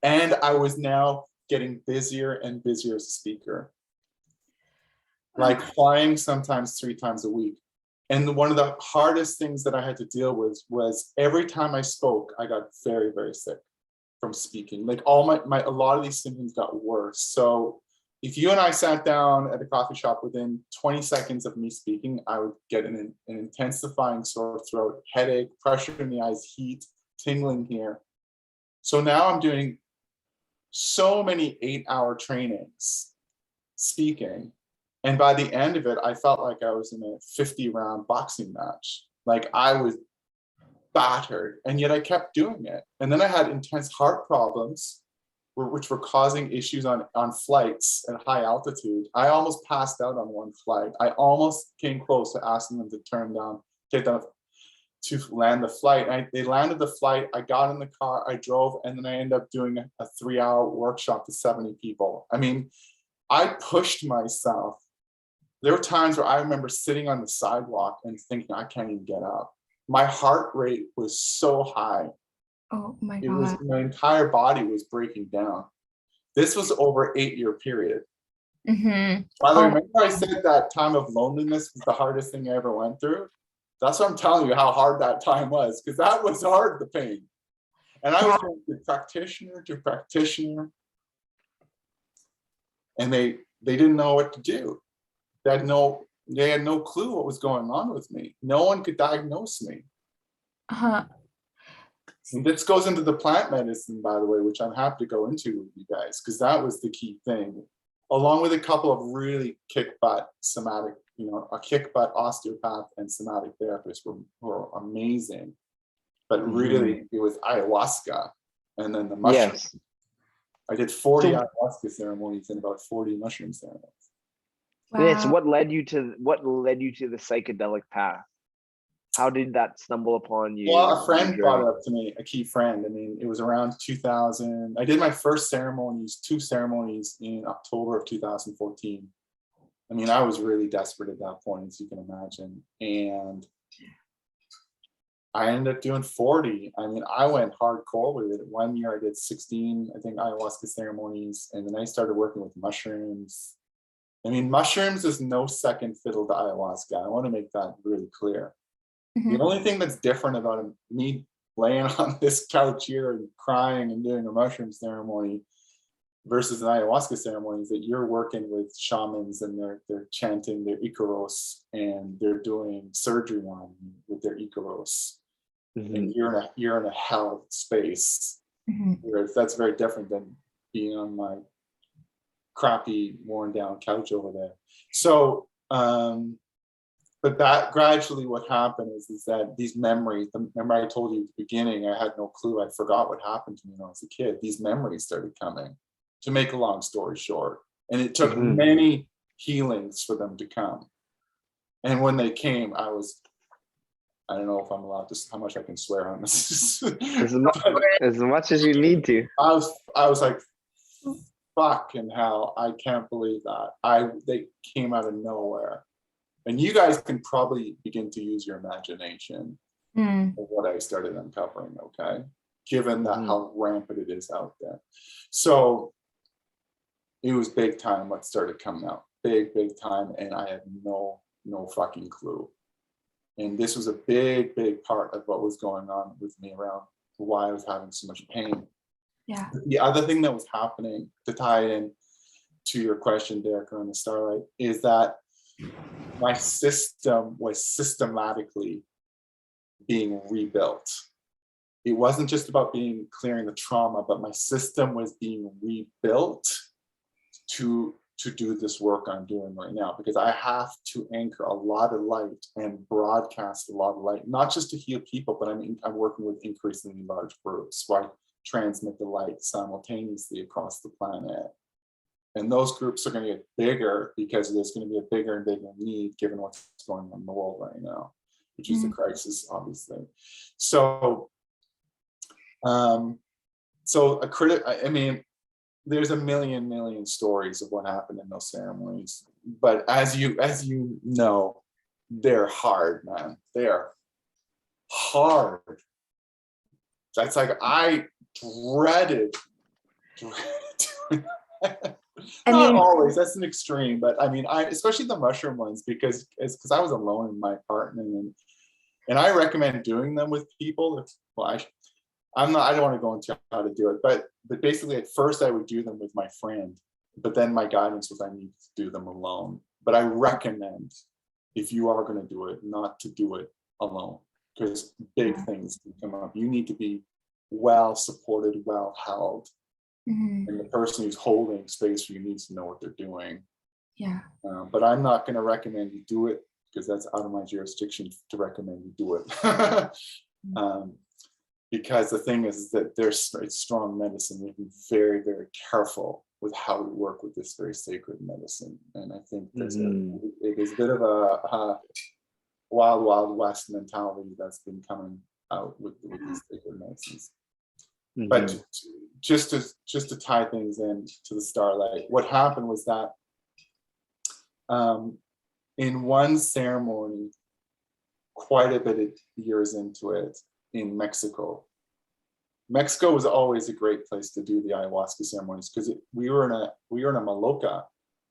And I was now getting busier and busier as a speaker, like flying sometimes 3 times a week. And one of the hardest things that I had to deal with was every time I spoke, I got very, very sick from speaking. Like a lot of these symptoms got worse. So if you and I sat down at a coffee shop, within 20 seconds of me speaking, I would get an intensifying sore throat, headache, pressure in the eyes, heat, tingling here. So now I'm doing so many 8-hour trainings speaking. And by the end of it, I felt like I was in a 50-round boxing match. Like I was battered, and yet I kept doing it. And then I had intense heart problems, which were causing issues on flights at high altitude. I almost passed out on one flight. I almost came close to asking them to take down to land the flight. They landed the flight. I got in the car, I drove, and then I ended up doing a 3-hour workshop to 70 people. I mean, I pushed myself. There were times where I remember sitting on the sidewalk and thinking, I can't even get up. My heart rate was so high. Oh my God. My entire body was breaking down. This was over an 8-year period. Mm-hmm. By the way, remember I said that time of loneliness was the hardest thing I ever went through? That's what I'm telling you, how hard that time was, because that was hard, the pain. And I was going from practitioner to practitioner, and they didn't know what to do. They had no clue what was going on with me. No one could diagnose me. Uh-huh. And this goes into the plant medicine, by the way, which I'm happy to go into with you guys, because that was the key thing, along with a couple of really kick-butt somatic, a kick-butt osteopath and somatic therapists were amazing. But really, it was ayahuasca, and then the mushrooms. Yes. I did 40 ayahuasca ceremonies and about 40 mushroom ceremonies. Wow. Yeah, so what led you to the psychedelic path? How did that stumble upon you? Well, a friend brought it up to me, a key friend. I mean, it was around 2000. I did my first two ceremonies in October of 2014. I mean, I was really desperate at that point, as you can imagine. And I ended up doing 40. I mean, I went hardcore with it. 1 year I did 16, I think, ayahuasca ceremonies. And then I started working with mushrooms. I mean, mushrooms is no second fiddle to ayahuasca. I want to make that really clear. Mm-hmm. The only thing that's different about me laying on this couch here and crying and doing a mushroom ceremony versus an ayahuasca ceremony is that you're working with shamans and they're chanting their Icaros and they're doing surgery on you with their Icaros. Mm-hmm. And you're in a hell space. Mm-hmm. That's very different than being on my crappy, worn down couch over there. So, but that gradually what happened is that these memories, remember I told you at the beginning, I had no clue. I forgot what happened to me when I was a kid. These memories started coming, to make a long story short. And it took many healings for them to come. And when they came, I don't know if I'm allowed to, how much I can swear on this. as much as you need to. I was like, fucking hell, I can't believe that. They came out of nowhere. And you guys can probably begin to use your imagination of what I started uncovering, okay? given that how rampant it is out there. So it was big time what started coming out. Big time. And I had no fucking clue. And this was a big part of what was going on with me around why I was having so much pain. Yeah. The other thing that was happening, to tie in to your question, Derek, on the Starlight, is that my system was systematically being rebuilt. It wasn't just about clearing the trauma, but my system was being rebuilt to do this work I'm doing right now, because I have to anchor a lot of light and broadcast a lot of light, not just to heal people, but I'm working with increasingly large groups where I transmit the light simultaneously across the planet. And those groups are going to get bigger because there's going to be a bigger and bigger need given what's going on in the world right now, which is a crisis, obviously. So, there's a million stories of what happened in those ceremonies, but as you know, they're hard, man. They're hard. That's like I dreaded doing that. Not always, that's an extreme, but I especially the mushroom ones, because I was alone in my apartment, and I recommend doing them with people. I don't want to go into how to do it, but basically at first I would do them with my friend, but then my guidance was I need to do them alone. But I recommend, if you are going to do it, not to do it alone, because big things can come up. You need to be well supported, well held. And the person who's holding space for you needs to know what they're doing. Yeah. But I'm not going to recommend you do it, because that's out of my jurisdiction to recommend you do it. Because the thing is that it's strong medicine. We have to be very, very careful with how we work with this very sacred medicine. And I think there's it is a bit of a wild west mentality that's been coming out with these sacred medicines. But just to tie things in to the Starlight, what happened was that in one ceremony, quite a bit of years into it, in Mexico was always a great place to do the ayahuasca ceremonies, because we were in a maloca,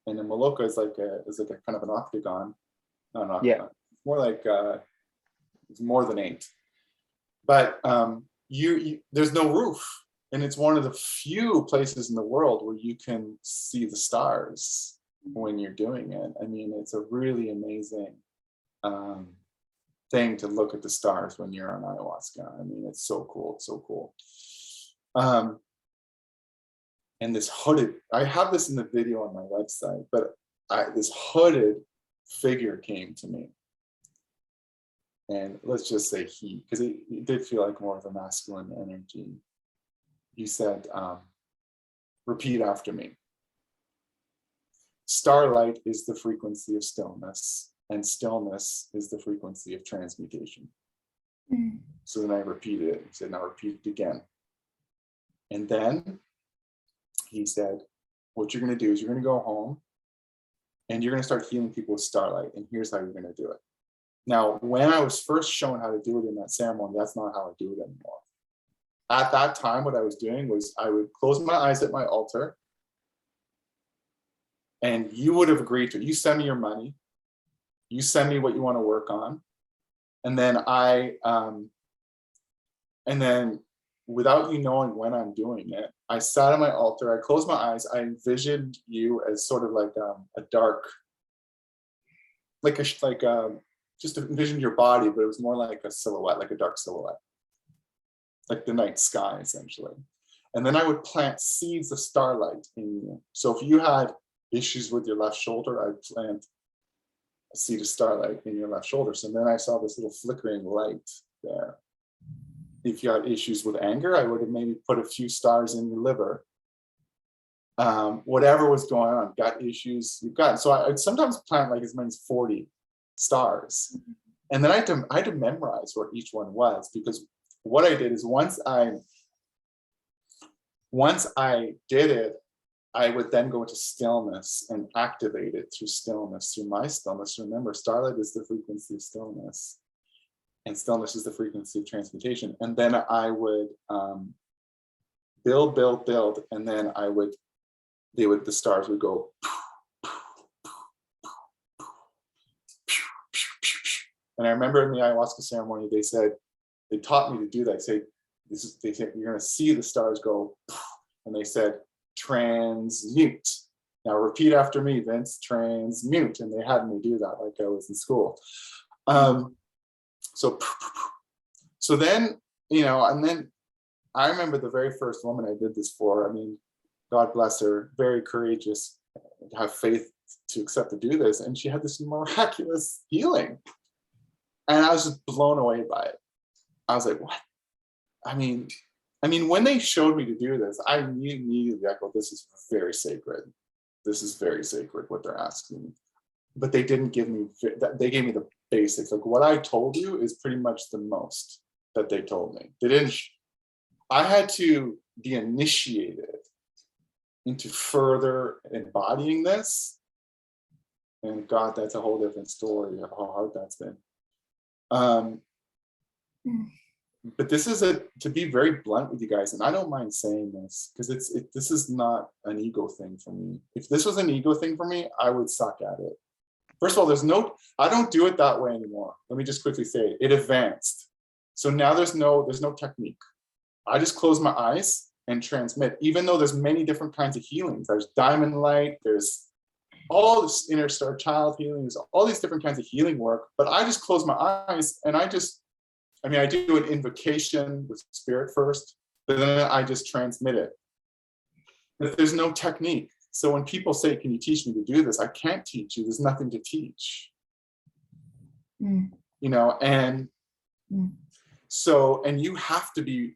and a maloca is like a kind of an octagon, not an octagon, more like it's more than 8, but you there's no roof, and it's one of the few places in the world where you can see the stars when you're doing it. It's a really amazing thing to look at the stars when you're on ayahuasca. It's so cool. It's so cool. And this hooded, I have this in the video on my website, but this hooded figure came to me. And let's just say because it did feel like more of a masculine energy. He said, repeat after me. Starlight is the frequency of stillness, and stillness is the frequency of transmutation. So then I repeated it. He said, now repeat it again. And then he said, what you're going to do is you're going to go home and you're going to start healing people with Starlight. And here's how you're going to do it. Now, when I was first shown how to do it in that ceremony, that's not how I do it anymore. At that time, what I was doing was I would close my eyes at my altar, and you would have agreed to it. You send me your money. You send me what you want to work on. And then without you knowing when I'm doing it, I sat at my altar, I closed my eyes, I envisioned you as sort of like a dark, just envisioned your body, but it was more like a silhouette, like a dark silhouette, like the night sky, essentially. And then I would plant seeds of starlight in you. So if you had issues with your left shoulder, I'd plant a seed of starlight in your left shoulder. So then I saw this little flickering light there. If you had issues with anger, I would have maybe put a few stars in your liver. Whatever was going on, gut issues, you've got. So I'd sometimes plant like as many as 40 stars. And then I had to memorize what each one was, because what I did is once I did it, I would then go into stillness and activate it through stillness, through my stillness. Remember, starlight is the frequency of stillness. and stillness is the frequency of transmutation. And then I would build, and then the stars would go. And I remember in the ayahuasca ceremony, they taught me to do that. They said, you're going to see the stars go, and they said, transmute. Now repeat after me, Vince, transmute. And they had me do that like I was in school. So then, and then I remember the very first woman I did this for, I mean, God bless her, very courageous, have faith to accept to do this. And she had this miraculous healing. And I was just blown away by it. I was like, what? I mean, when they showed me to do this, I immediately echoed, this is very sacred. This is very sacred what they're asking me. But they didn't give me, they gave me the basics. Like what I told you is pretty much the most that they told me. They didn't, I had to be initiated into further embodying this. And God, that's a whole different story, how hard that's been. But this is to be very blunt with you guys, and I don't mind saying this because this is not an ego thing for me. If this was an ego thing for me, I would suck at it. First of all, I don't do it that way anymore. Let me just quickly say it advanced. So now there's no technique. I just close my eyes and transmit, even though there's many different kinds of healings. There's diamond light, there's all this inner star child healing, there's all these different kinds of healing work, but I just close my eyes and I do an invocation with spirit first, but then I just transmit it. But there's no technique. So when people say, can you teach me to do this? I can't teach you, there's nothing to teach. And so, and you have to be,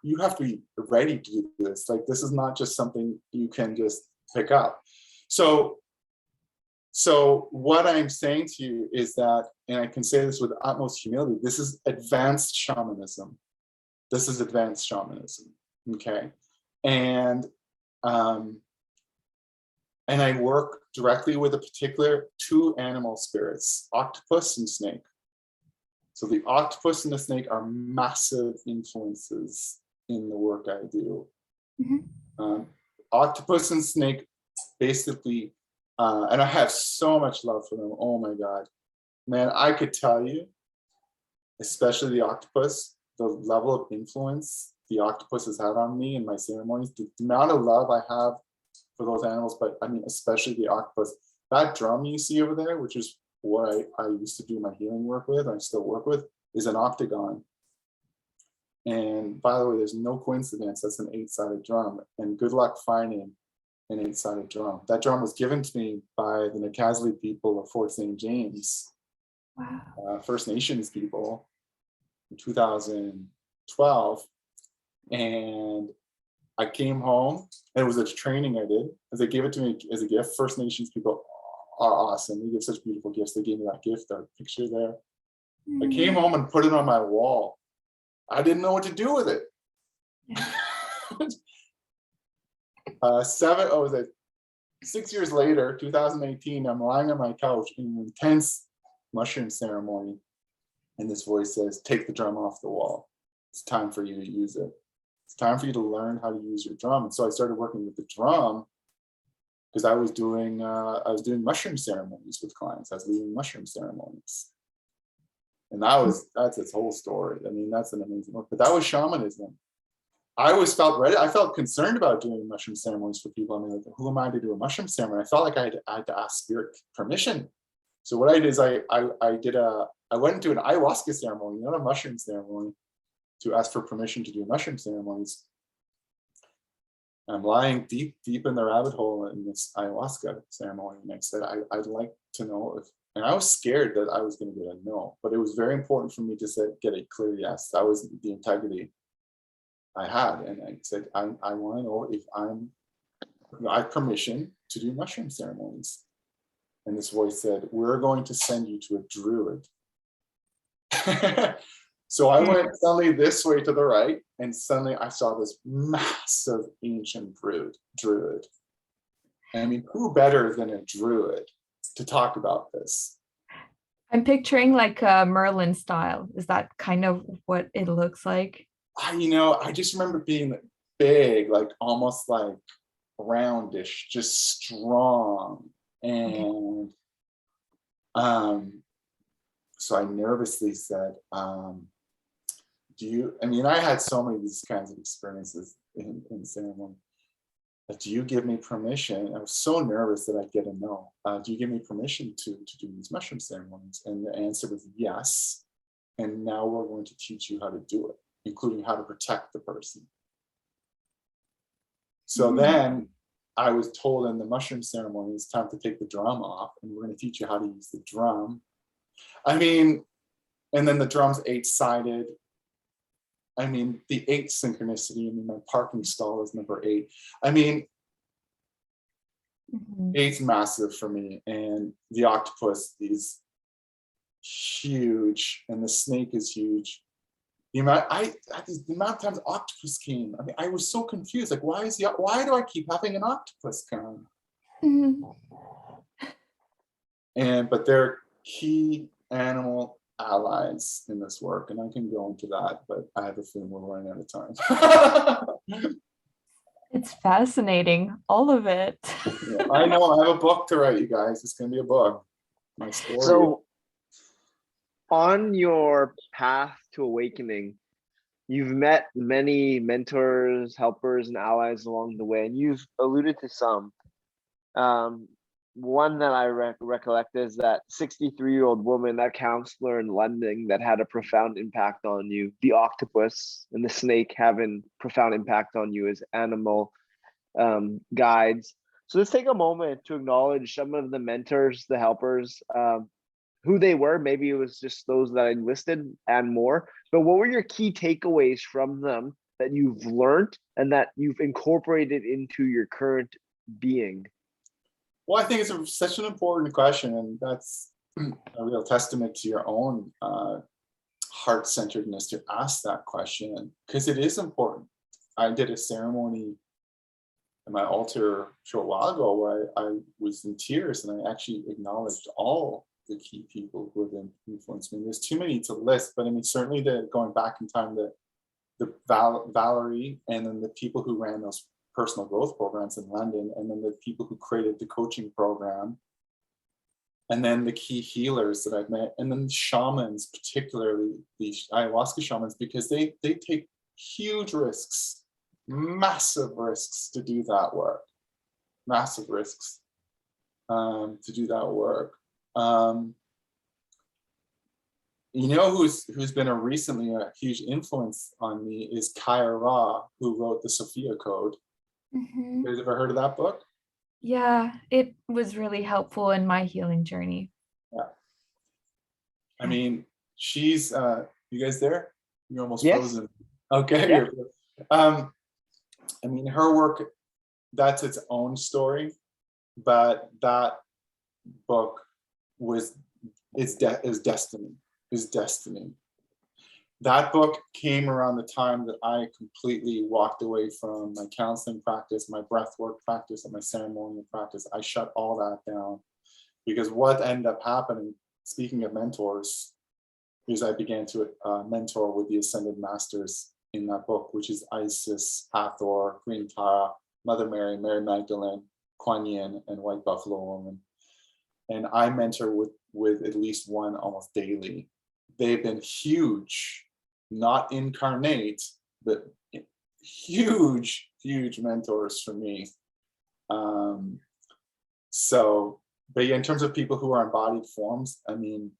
you have to be ready to do this. Like, this is not just something you can just pick up. So what I'm saying to you is that, and I can say this with utmost humility, this is advanced shamanism. This is advanced shamanism, okay? And I work directly with a particular two animal spirits, octopus and snake. So the octopus and the snake are massive influences in the work I do. Octopus and snake basically, and I have so much love for them. Oh my God, man, I could tell you, especially the octopus, the level of influence the octopus has had on me in my ceremonies, the amount of love I have for those animals, but I mean, especially the octopus. That drum you see over there, which is what I used to do my healing work with, I still work with, is an octagon. And by the way, there's no coincidence, that's an 8-sided drum, and good luck finding an 8-sided drum. That drum was given to me by the Nakasley people of Fort St. James, First Nations people, in 2012. And I came home, and it was a training I did, as they gave it to me as a gift. First Nations people are awesome. They give such beautiful gifts. They gave me that gift, our picture there. I came home and put it on my wall. I didn't know what to do with it. 6 years later, 2018, I'm lying on my couch in an intense mushroom ceremony, and this voice says, take the drum off the wall. It's time for you to use it. It's time for you to learn how to use your drum. And so I started working with the drum because I was doing mushroom ceremonies with clients. I was leading mushroom ceremonies. And that's its whole story. I mean, that's an amazing work. But that was shamanism. I always felt ready. I felt concerned about doing mushroom ceremonies for people. I mean, like, who am I to do a mushroom ceremony? I felt like I had to ask spirit permission. So what I did is I went into an ayahuasca ceremony, not a mushroom ceremony, to ask for permission to do mushroom ceremonies. I'm lying deep in the rabbit hole in this ayahuasca ceremony, and I said, I'd like to know if, and I was scared that I was going to get a no, but it was very important for me to get a clear yes. That was the integrity I had, and I said, I want to know if I have permission to do mushroom ceremonies. And this voice said, we're going to send you to a druid. So I went suddenly this way to the right, and suddenly I saw this massive ancient druid. I mean, who better than a druid to talk about this? I'm picturing like a Merlin style. Is that kind of what it looks like? I just remember being big, like almost like roundish, just strong. Okay. And so I nervously said, I had so many of these kinds of experiences in ceremony. Do you give me permission? I was so nervous that I'd get a no. Do you give me permission to do these mushroom ceremonies? And the answer was yes. And now we're going to teach you how to do it, including how to protect the person. So then I was told in the mushroom ceremony, it's time to take the drum off, and we're going to teach you how to use the drum. And then the drum's 8-sided. The 8 synchronicity, my parking stall is number 8. 8's massive for me. And the octopus is huge, and the snake is huge. The amount of times octopus came, I was so confused. Like, why do I keep having an octopus come? But they're key animal allies in this work, and I can go into that, but I have a feeling we're running out of time. It's fascinating, all of it. Yeah, I know. I have a book to write, you guys. It's going to be a book. My story. So, on your path to awakening, you've met many mentors, helpers, and allies along the way, and you've alluded to some. One that I recollect is that 63-year-old woman, that counselor in London, that had a profound impact on you. The octopus and the snake having profound impact on you as animal guides. So let's take a moment to acknowledge some of the mentors, the helpers, who they were. Maybe it was just those that I listed and more. But what were your key takeaways from them that you've learned and that you've incorporated into your current being? Well, I think it's such an important question, and that's a real testament to your own heart-centeredness to ask that question, because it is important. I did a ceremony at my altar a short while ago where I was in tears, and I actually acknowledged all the key people who have influenced me. There's too many to list, but certainly going back in time, the Valerie, and then the people who ran those personal growth programs in London, and then the people who created the coaching program, and then the key healers that I've met, and then the shamans, particularly the ayahuasca shamans, because they take huge risks, massive risks to do that work, massive risks to do that work. Who's been recently a huge influence on me is Kaya Ra, who wrote the Sophia Code. You guys ever heard of that book? Yeah, it was really helpful in my healing journey. Yeah. She's, you guys there? You're almost Yes. frozen. Okay. Yeah. Her work, that's its own story, but that book is destiny. That book came around the time that I completely walked away from my counseling practice, my breathwork practice, and my ceremonial practice. I shut all that down, because what ended up happening, speaking of mentors, is I began to mentor with the Ascended Masters in that book, which is Isis, Hathor, Queen Tara, Mother Mary, Mary Magdalene, Kuan Yin, and White Buffalo Woman. And I mentor with at least one almost daily. They've been huge, not incarnate, but huge mentors for me. But in terms of people who are embodied forms, the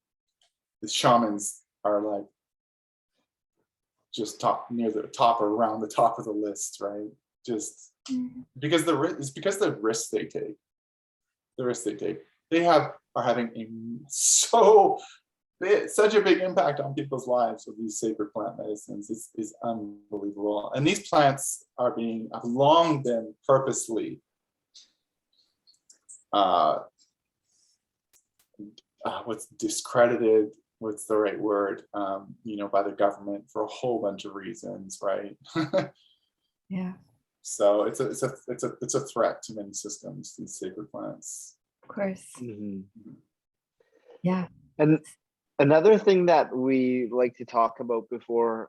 shamans are like just near the top or around the top of the list, right? Just because the risks they take. They are having such a big impact on people's lives with these sacred plant medicines. Is unbelievable. And these plants have long been purposely what's discredited, what's the right word, by the government for a whole bunch of reasons, right? Yeah. So it's a threat to many systems, these sacred plants. Of course. Mm-hmm. Yeah. And Another thing that we like to talk about before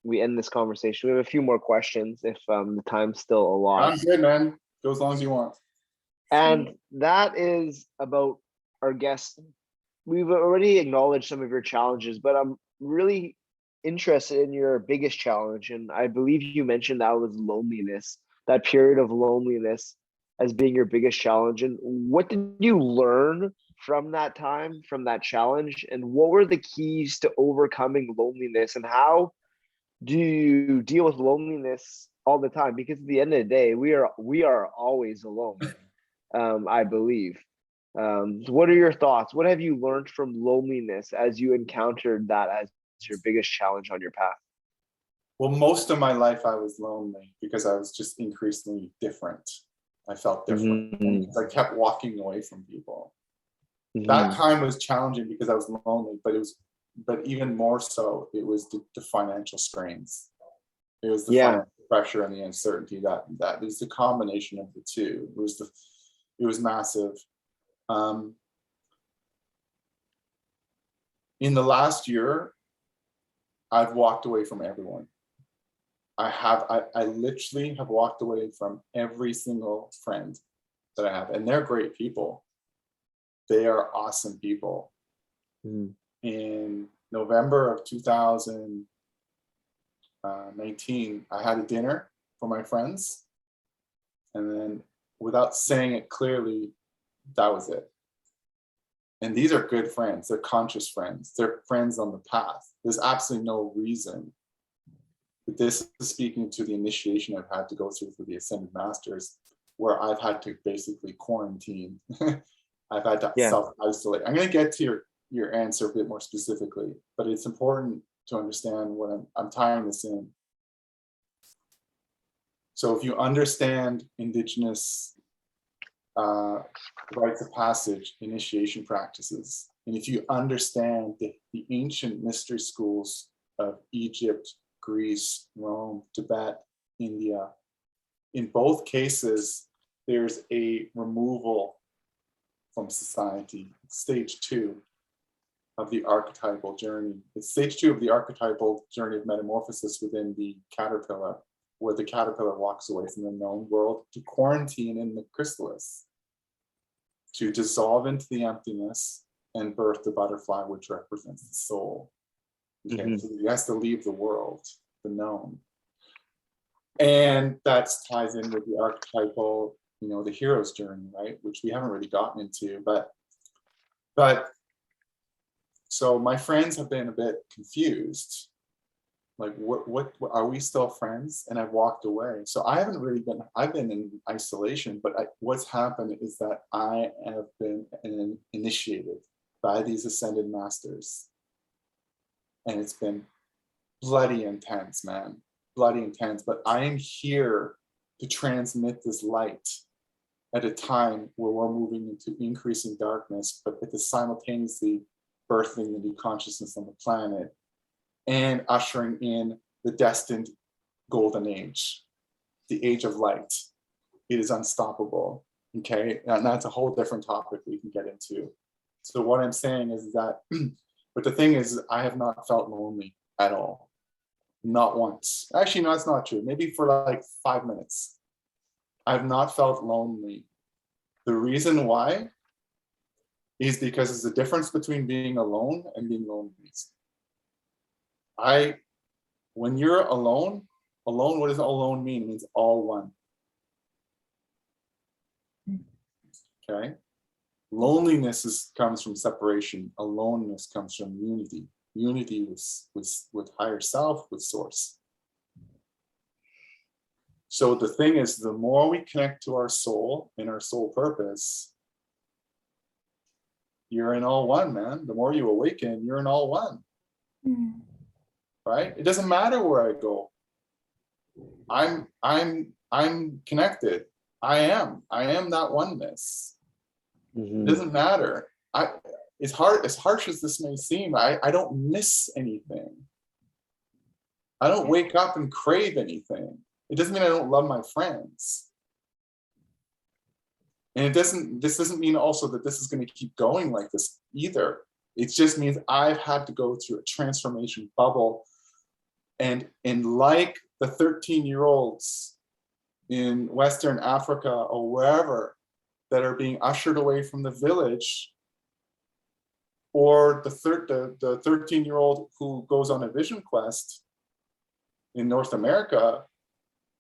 we end this conversation, we have a few more questions if the time's still I'm allotted. good, man. Go as long as you want. And that is about our guests. We've already acknowledged some of your challenges, but I'm really interested in your biggest challenge. And I believe you mentioned that was loneliness, that period of loneliness as being your biggest challenge. And what did you learn from that time, from that challenge? And what were the keys to overcoming loneliness? And how do you deal with loneliness all the time? Because at the end of the day, we are always alone, I believe. So what are your thoughts? What have you learned from loneliness as you encountered that as your biggest challenge on your path? Well, most of my life I was lonely because I was just increasingly different. I felt different. Mm-hmm. I kept walking away from people. Mm-hmm. That time was challenging because I was lonely, but even more so, it was the financial strains. It was the financial pressure and the uncertainty that is the combination of the two. It was massive. In the last year, I've walked away from everyone. I literally have walked away from every single friend that I have, and they're great people. They are awesome people. Mm. In November of 2019, I had a dinner for my friends, and then without saying it clearly, that was it. And these are good friends. They're conscious friends. They're friends on the path. There's absolutely no reason. But this is speaking to the initiation I've had to go through for the Ascended Masters, where I've had to basically quarantine. I've had to self-isolate. I'm going to get to your answer a bit more specifically, but it's important to understand what I'm tying this in. So if you understand Indigenous rites of passage, initiation practices, and if you understand the ancient mystery schools of Egypt, Greece, Rome, Tibet, India, in both cases, there's a removal from society. Stage 2 of the archetypal journey. It's stage 2 of the archetypal journey of metamorphosis within the caterpillar, where the caterpillar walks away from the known world to quarantine in the chrysalis, to dissolve into the emptiness and birth the butterfly, which represents the soul. Okay, mm-hmm. So he has to leave the world, the known. And that ties in with the archetypal, the hero's journey, right? Which we haven't really gotten into, but so my friends have been a bit confused. Like, what are we still friends? And I've walked away. So I've been in isolation, but what's happened is that I have been initiated by these Ascended Masters. And it's been bloody intense, man, bloody intense. But I am here to transmit this light at a time where we're moving into increasing darkness, but at the simultaneously birthing the new consciousness on the planet and ushering in the destined golden age, the age of light. It is unstoppable, okay? And that's a whole different topic we can get into. So what I'm saying is that, but the thing is, I have not felt lonely at all. Not once. Actually, no, that's not true. Maybe for like 5 minutes. I've not felt lonely. The reason why is because there's a difference between being alone and being lonely. When you're alone, what does alone mean? It means all one. Okay? Loneliness comes from separation. Aloneness comes from unity. Unity with higher self, with source. So the thing is, the more we connect to our soul and our soul purpose, you're in all one, man. The more you awaken, you're in all one. Mm. Right? It doesn't matter where I go. I'm connected. I am that oneness. Mm-hmm. It doesn't matter. It's hard, as harsh as this may seem, I don't miss anything. I don't wake up and crave anything. It doesn't mean I don't love my friends. And this doesn't mean also that this is going to keep going like this either. It just means I've had to go through a transformation bubble. And like the 13-year-olds in Western Africa or wherever that are being ushered away from the village, or the 13-year-old who goes on a vision quest in North America,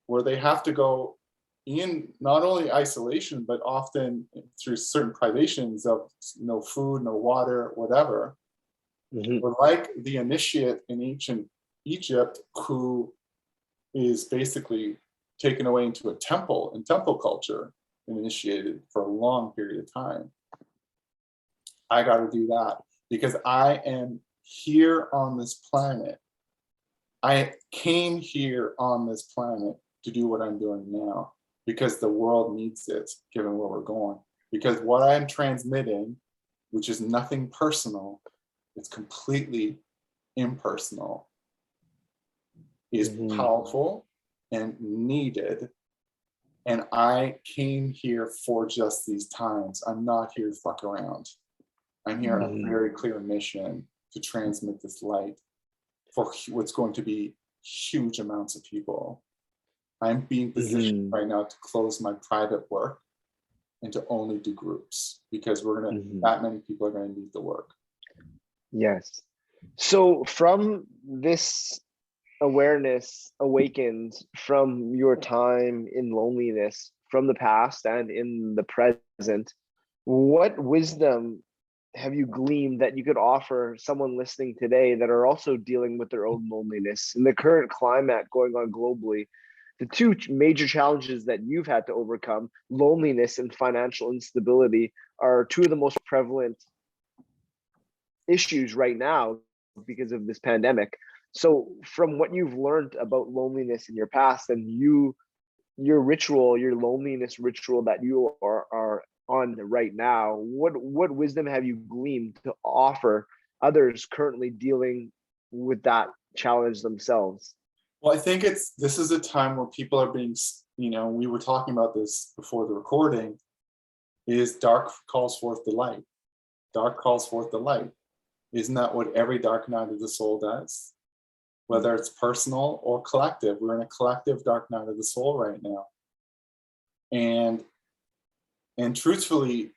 where they have to go in not only isolation, but often through certain privations of no food, no water, whatever. Or like the initiate in ancient Egypt, who is basically taken away into a temple in temple culture and initiated for a long period of time. I got to do that because I am here on this planet. I came here on this planet to do what I'm doing now because the world needs it, given where we're going. Because what I'm transmitting, which is nothing personal, it's completely impersonal, is powerful and needed. And I came here for just these times. I'm not here to fuck around. I'm here on a very clear mission to transmit this light for what's going to be huge amounts of people. I'm being positioned right now to close my private work and to only do groups because we're gonna that many people are gonna need the work. Yes. So from this awareness awakened from your time in loneliness, from the past and in the present, what wisdom have you gleaned that you could offer someone listening today that are also dealing with their own loneliness in the current climate going on globally? The two major challenges that you've had to overcome, loneliness and financial instability, are two of the most prevalent issues right now because of this pandemic. So from what you've learned about loneliness in your past and your ritual, your loneliness ritual that you are on right now, what wisdom have you gleaned to offer others currently dealing with that challenge themselves? Well, I think this is a time where people are being, we were talking about this before the recording, is dark calls forth the light. Dark calls forth the light. Isn't that what every dark night of the soul does? Whether it's personal or collective, we're in a collective dark night of the soul right now. And truthfully,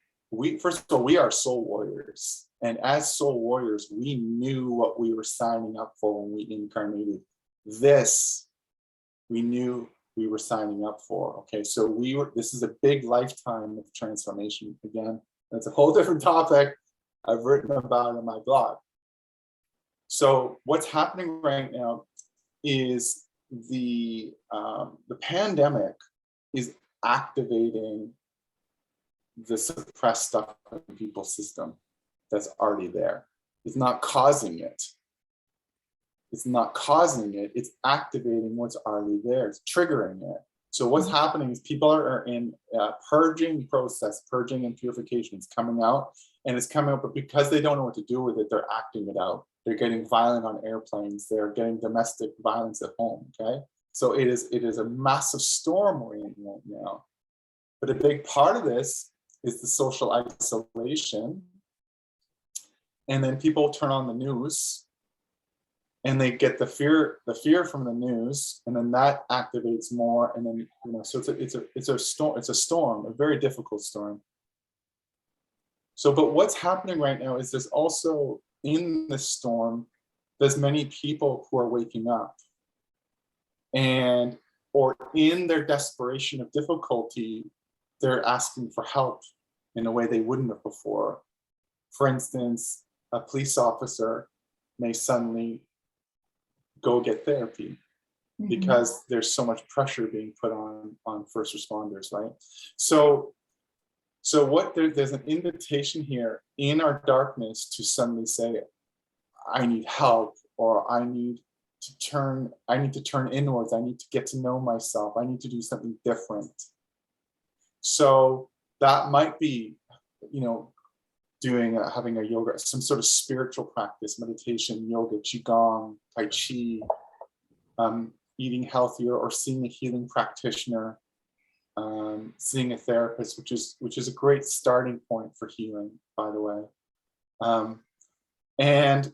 first of all, we are soul warriors. And as soul warriors, we knew what we were signing up for when we incarnated. We knew we were signing up for. Okay, so this is a big lifetime of transformation. Again, that's a whole different topic I've written about in my blog. So what's happening right now is the pandemic is activating the suppressed stuff in people's system that's already there. It's not causing it. It's activating what's already there. It's triggering it. So what's happening is people are in a purging process, purging and purification. It's coming out, and it's coming out, but because they don't know what to do with it, they're acting it out. They're getting violent on airplanes. They're getting domestic violence at home, okay? So it is a massive storm we're in right now. But a big part of this is the social isolation. And then people turn on the news and they get the fear from the news, and then that activates more. And then, so it's a storm, a very difficult storm. So, but what's happening right now is there's also in this storm, there's many people who are waking up or in their desperation of difficulty, they're asking for help in a way they wouldn't have before. For instance, a police officer may suddenly go get therapy because there's so much pressure being put on first responders, right? So there's an invitation here in our darkness to suddenly say, I need help, or I need to turn inwards. I need to get to know myself. I need to do something different. So that might be, having a yoga, some sort of spiritual practice, meditation, yoga, qigong, tai chi, eating healthier, or seeing a healing practitioner, seeing a therapist, which is a great starting point for healing, by the way. And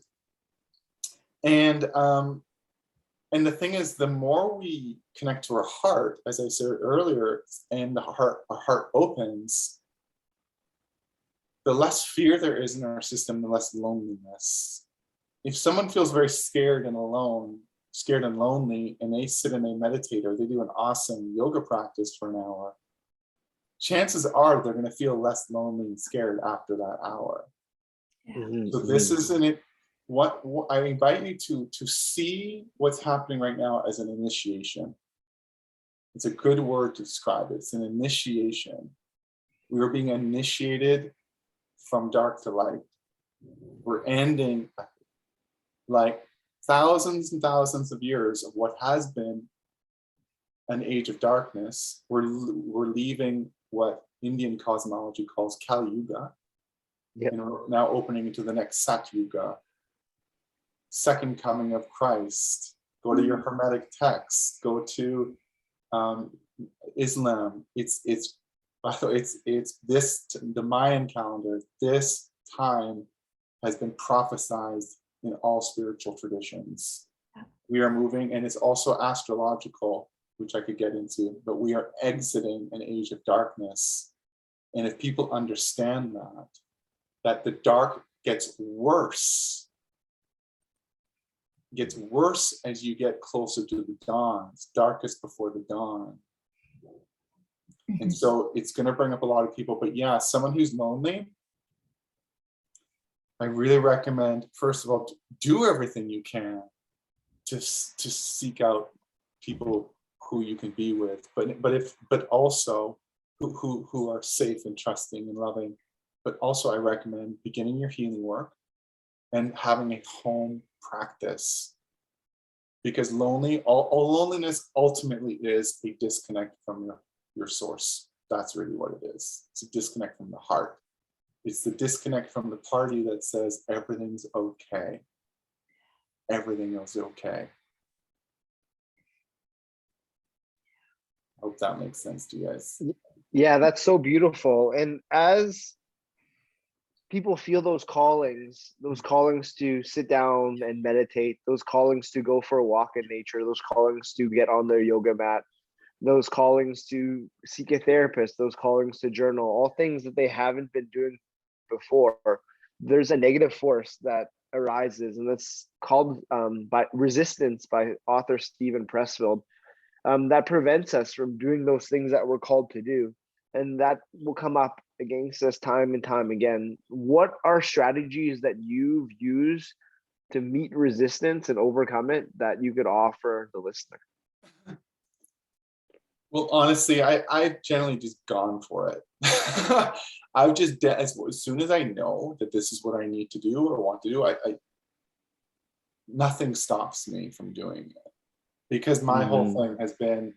the thing is, the more we connect to our heart, as I said earlier, and our heart opens, the less fear there is in our system, the less loneliness. If someone feels very scared and alone, scared and lonely, and they sit and they meditate, or they do an awesome yoga practice for an hour, chances are they're going to feel less lonely and scared after that hour. Mhm, So this isn't it. What I invite you to see what's happening right now as an initiation. It's a good word to describe it. It's an initiation. We are being initiated from dark to light. We're ending like thousands and thousands of years of what has been an age of darkness. We're leaving what Indian cosmology calls Kali Yuga. Yep. And we're now opening into the next Sat Yuga, second coming of Christ. Go to your Hermetic texts. Go to Islam. It's this, the Mayan calendar. This time has been prophesized in all spiritual traditions. We are moving, and it's also astrological, which I could get into, but we are exiting an age of darkness. And if people understand that the dark gets worse as you get closer to the dawn. It's darkest before the dawn. And so it's going to bring up a lot of people. But yeah, someone who's lonely, I really recommend, first of all, do everything you can to seek out people who you can be with, but also who are safe and trusting and loving. But also I recommend beginning your healing work and having a home practice, because all loneliness ultimately is a disconnect from your source. That's really what it is. It's a disconnect from the heart. It's the disconnect from the party that says everything's okay. Everything is okay. Hope that makes sense to you guys. Yeah, that's so beautiful. And as people feel those callings to sit down and meditate, those callings to go for a walk in nature, those callings to get on their yoga mat, those callings to seek a therapist, those callings to journal, all things that they haven't been doing before, there's a negative force that arises, and that's called by resistance by author Stephen Pressfield, that prevents us from doing those things that we're called to do. And that will come up against us time and time again. What are strategies that you've used to meet resistance and overcome it that you could offer the listener? Well, honestly, I've generally just gone for it. I've just, as soon as I know that this is what I need to do or want to do, I nothing stops me from doing it. Because my whole thing has been,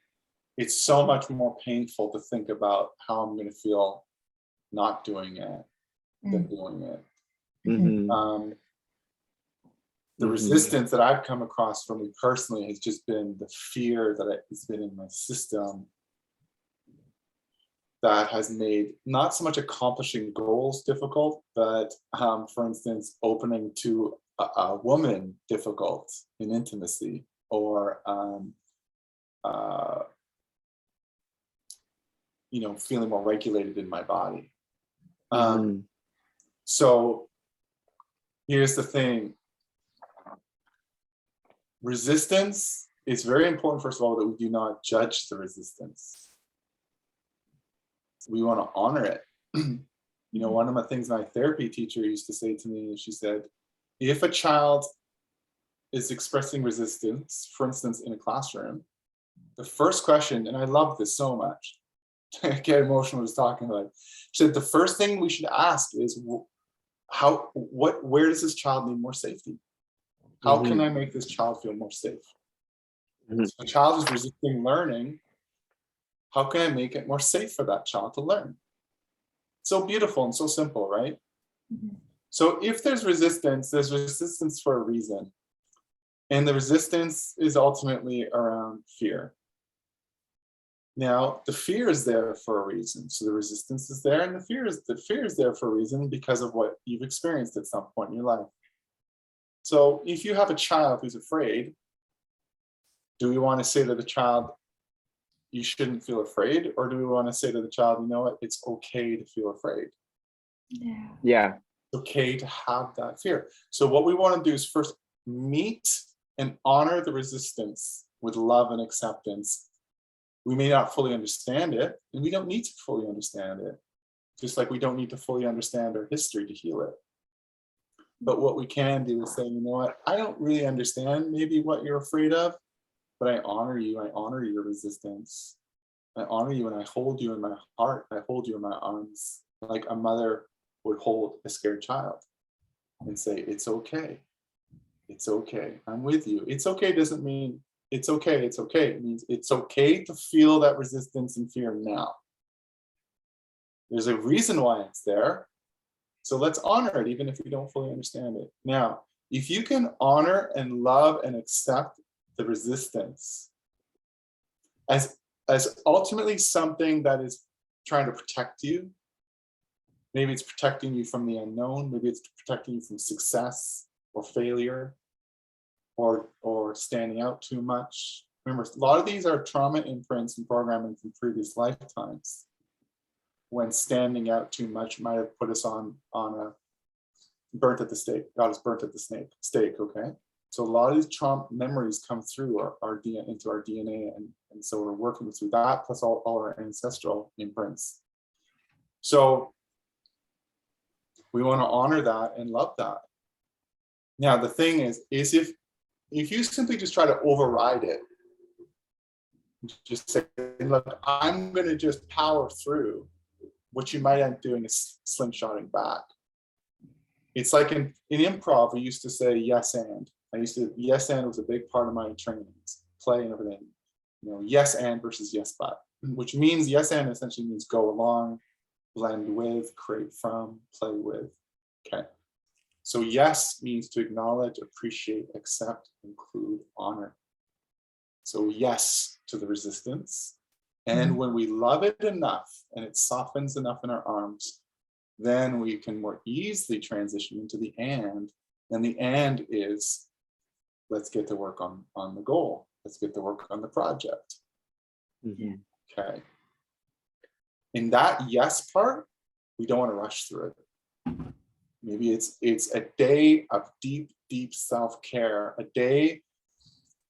it's so much more painful to think about how I'm going to feel not doing it than doing it. The resistance that I've come across for me personally has just been the fear that has been in my system that has made not so much accomplishing goals difficult, but for instance, opening to a woman difficult in intimacy, or feeling more regulated in my body. So here's the thing. Resistance, it's very important, first of all, that we do not judge the resistance. We want to honor it. One of the things my therapy teacher used to say to me, she said, if a child is expressing resistance, for instance, in a classroom, the first question, and I love this so much, I get emotional just talking about it. She said, the first thing we should ask is, where does this child need more safety? How can I make this child feel more safe? If a child is resisting learning, how can I make it more safe for that child to learn? So beautiful and so simple, right? So if there's resistance for a reason. And the resistance is ultimately around fear. Now, the fear is there for a reason. So the resistance is there, and the fear is there for a reason because of what you've experienced at some point in your life. So if you have a child who's afraid, do we want to say to the child, you shouldn't feel afraid? Or do we want to say to the child, you know what, it's okay to feel afraid. Yeah. It's okay to have that fear. So what we want to do is first meet and honor the resistance with love and acceptance. We may not fully understand it, and we don't need to fully understand it. Just like we don't need to fully understand our history to heal it. But what we can do is say, you know what, I don't really understand maybe what you're afraid of, but I honor you. I honor your resistance. I honor you, and I hold you in my heart. I hold you in my arms, like a mother would hold a scared child, and say, it's okay. It's okay. I'm with you. It's okay doesn't mean it's okay. It's okay. It means it's okay to feel that resistance and fear now. There's a reason why it's there. So let's honor it, even if we don't fully understand it. Now, if you can honor and love and accept the resistance as ultimately something that is trying to protect you, maybe it's protecting you from the unknown, maybe it's protecting you from success or failure or standing out too much. Remember, a lot of these are trauma imprints and programming from previous lifetimes. When standing out too much might have put us on a burnt at the stake, got us burnt at the stake, okay? So a lot of these trauma memories come through our DNA, into our DNA, and so we're working through that, plus all our ancestral imprints. So we want to honor that and love that. Now, the thing is if you simply just try to override it, just say, look, I'm going to just power through, what you might end up doing is slingshotting back. It's like in improv, we used to say yes and. Yes and was a big part of my trainings, play and everything. You know, yes and versus yes but, which means yes and essentially means go along, blend with, create from, play with. Okay. So yes means to acknowledge, appreciate, accept, include, honor. So yes to the resistance. And when we love it enough and it softens enough in our arms, then we can more easily transition into the and. And the and is, let's get to work on the goal. Let's get to work on the project. Mm-hmm. Okay. In that yes part, we don't want to rush through it. Maybe it's a day of deep, deep self-care, a day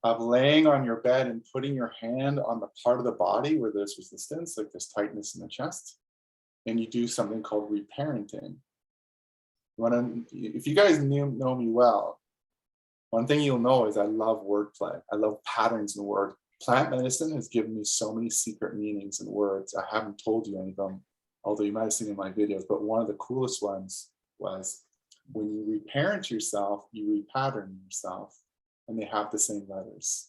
of laying on your bed and putting your hand on the part of the body where there's resistance, like there's tightness in the chest, and you do something called reparenting. If you guys know me well, one thing you'll know is I love wordplay. I love patterns in word. Plant medicine has given me so many secret meanings in words. I haven't told you any of them, although you might have seen in my videos, but one of the coolest ones was when you reparent yourself, you repattern yourself, and they have the same letters.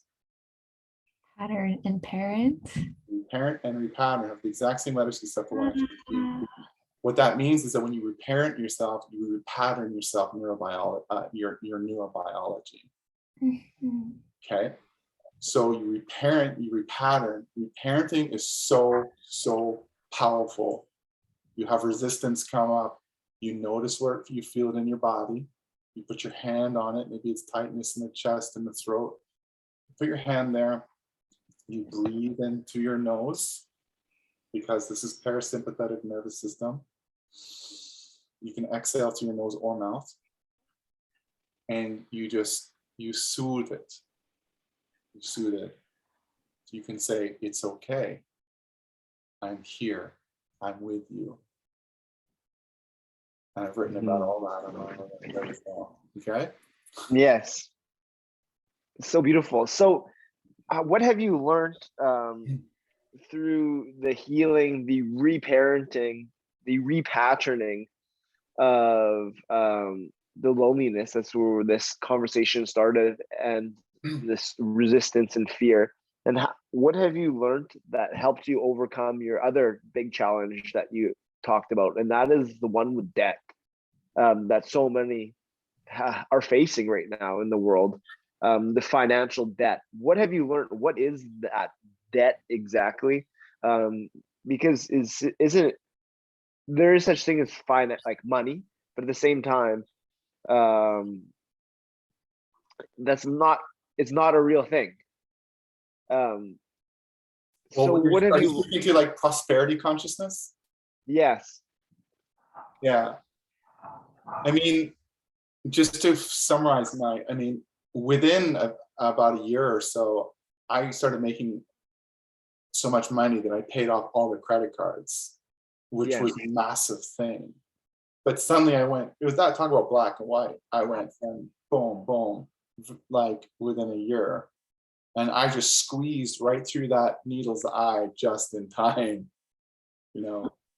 Pattern and parent. Reparent and repattern have the exact same letters except for one. What that means is that when you reparent yourself, you repattern yourself your neurobiology. Mm-hmm. Okay? So you reparent, you repattern. Reparenting is so, so powerful. You have resistance come up. You notice where you feel it in your body. You put your hand on it. Maybe it's tightness in the chest and the throat. Put your hand there. You breathe into your nose, because this is parasympathetic nervous system. You can exhale to your nose or mouth. And you soothe it. You soothe it. You can say, it's okay. I'm here. I'm with you. And I've written about all that on my website. Okay? Yes. So beautiful. So what have you learned through the healing, the reparenting, the repatterning of the loneliness? That's where this conversation started, and this resistance and fear. And what have you learned that helped you overcome your other big challenge that you talked about? And that is the one with debt that so many are facing right now in the world. The financial debt. What have you learned? What is that debt exactly? Because isn't it, there is such thing as finance, like money, but at the same time, it's not a real thing. Well, So what have are you? you speaking to like prosperity consciousness? Yes. Yeah. I mean, just to summarize within about a year or so, I started making so much money that I paid off all the credit cards, which Yes. was a massive thing. But suddenly it was that talk about black and white. I went from boom, boom, like within a year. And I just squeezed right through that needle's eye just in time,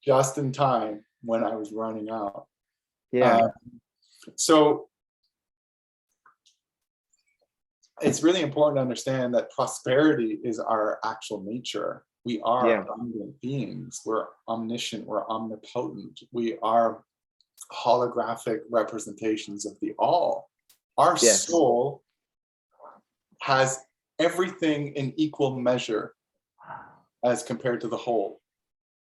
just in time when I was running out. Yeah. So it's really important to understand that prosperity is our actual nature. We are abundant beings. We're omniscient. We're omnipotent. We are holographic representations of the all. Our soul has everything in equal measure as compared to the whole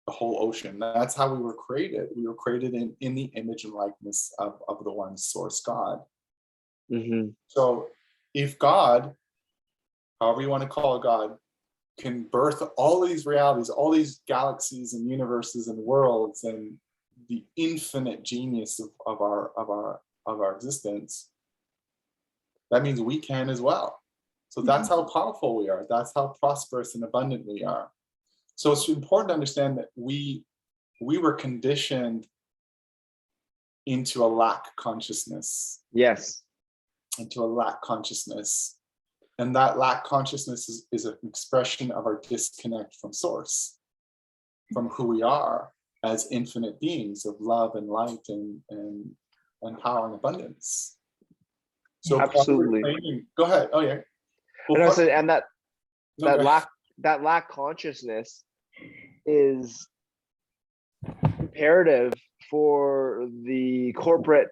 ocean. That's how we were created. We were created in the image and likeness of the one source, God. Mm-hmm. So if God, however you want to call it, God, can birth all these realities, all these galaxies and universes and worlds and the infinite genius of our existence, that means we can as well. So that's how powerful we are. That's how prosperous and abundant we are. So it's important to understand that we were conditioned into a lack consciousness. Yes. Into a lack consciousness. And that lack consciousness is an expression of our disconnect from source, from who we are as infinite beings of love and light and power and abundance. So absolutely. Go ahead. Oh yeah. Well, and that lack consciousness is imperative for the corporate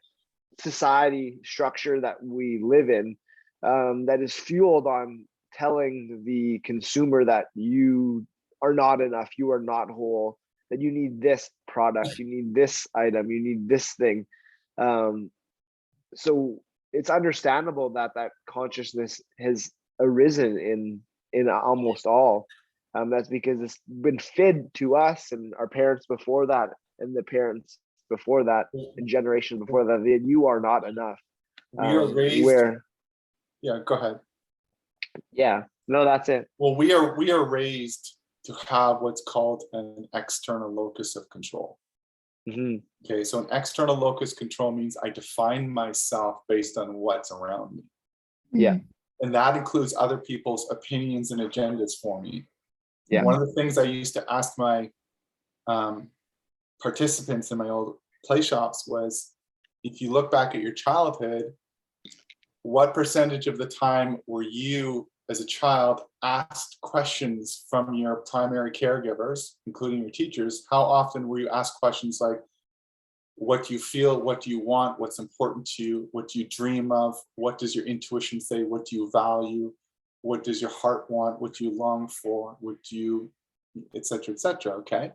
society structure that we live in, that is fueled on telling the consumer that you are not enough, you are not whole, that you need this product, you need this item, you need this thing. So it's understandable that consciousness has arisen in almost all. That's because it's been fed to us and our parents before that, and the parents before that, and generations before that. That you are not enough. We are raised. Yeah, go ahead. Yeah, no, that's it. Well, we are raised to have what's called an external locus of control. Mm-hmm. Okay, so an external locus control means I define myself based on what's around me. Yeah. And that includes other people's opinions and agendas for me. Yeah. One of the things I used to ask my participants in my old play shops was, if you look back at your childhood, what percentage of the time were you as a child asked questions from your primary caregivers, including your teachers? How often were you asked questions like, what do you feel, what do you want, what's important to you, what do you dream of, what does your intuition say, what do you value, what does your heart want, what do you long for, what do you, et cetera, okay?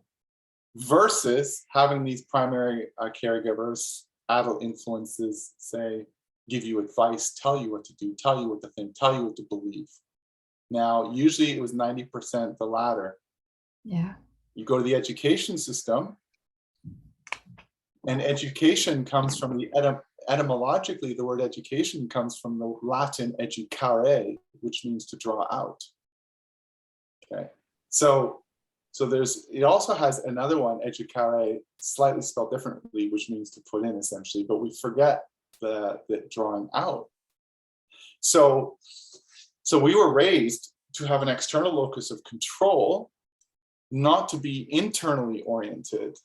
Versus having these primary caregivers, adult influences, say, give you advice, tell you what to do, tell you what to think, tell you what to believe. Now, usually it was 90% the latter. Yeah. You go to the education system, and education comes from the etymologically, the word education comes from the Latin educare, which means to draw out. Okay, so it also has another one, educare, slightly spelled differently, which means to put in essentially, but we forget the drawing out. So we were raised to have an external locus of control, not to be internally oriented.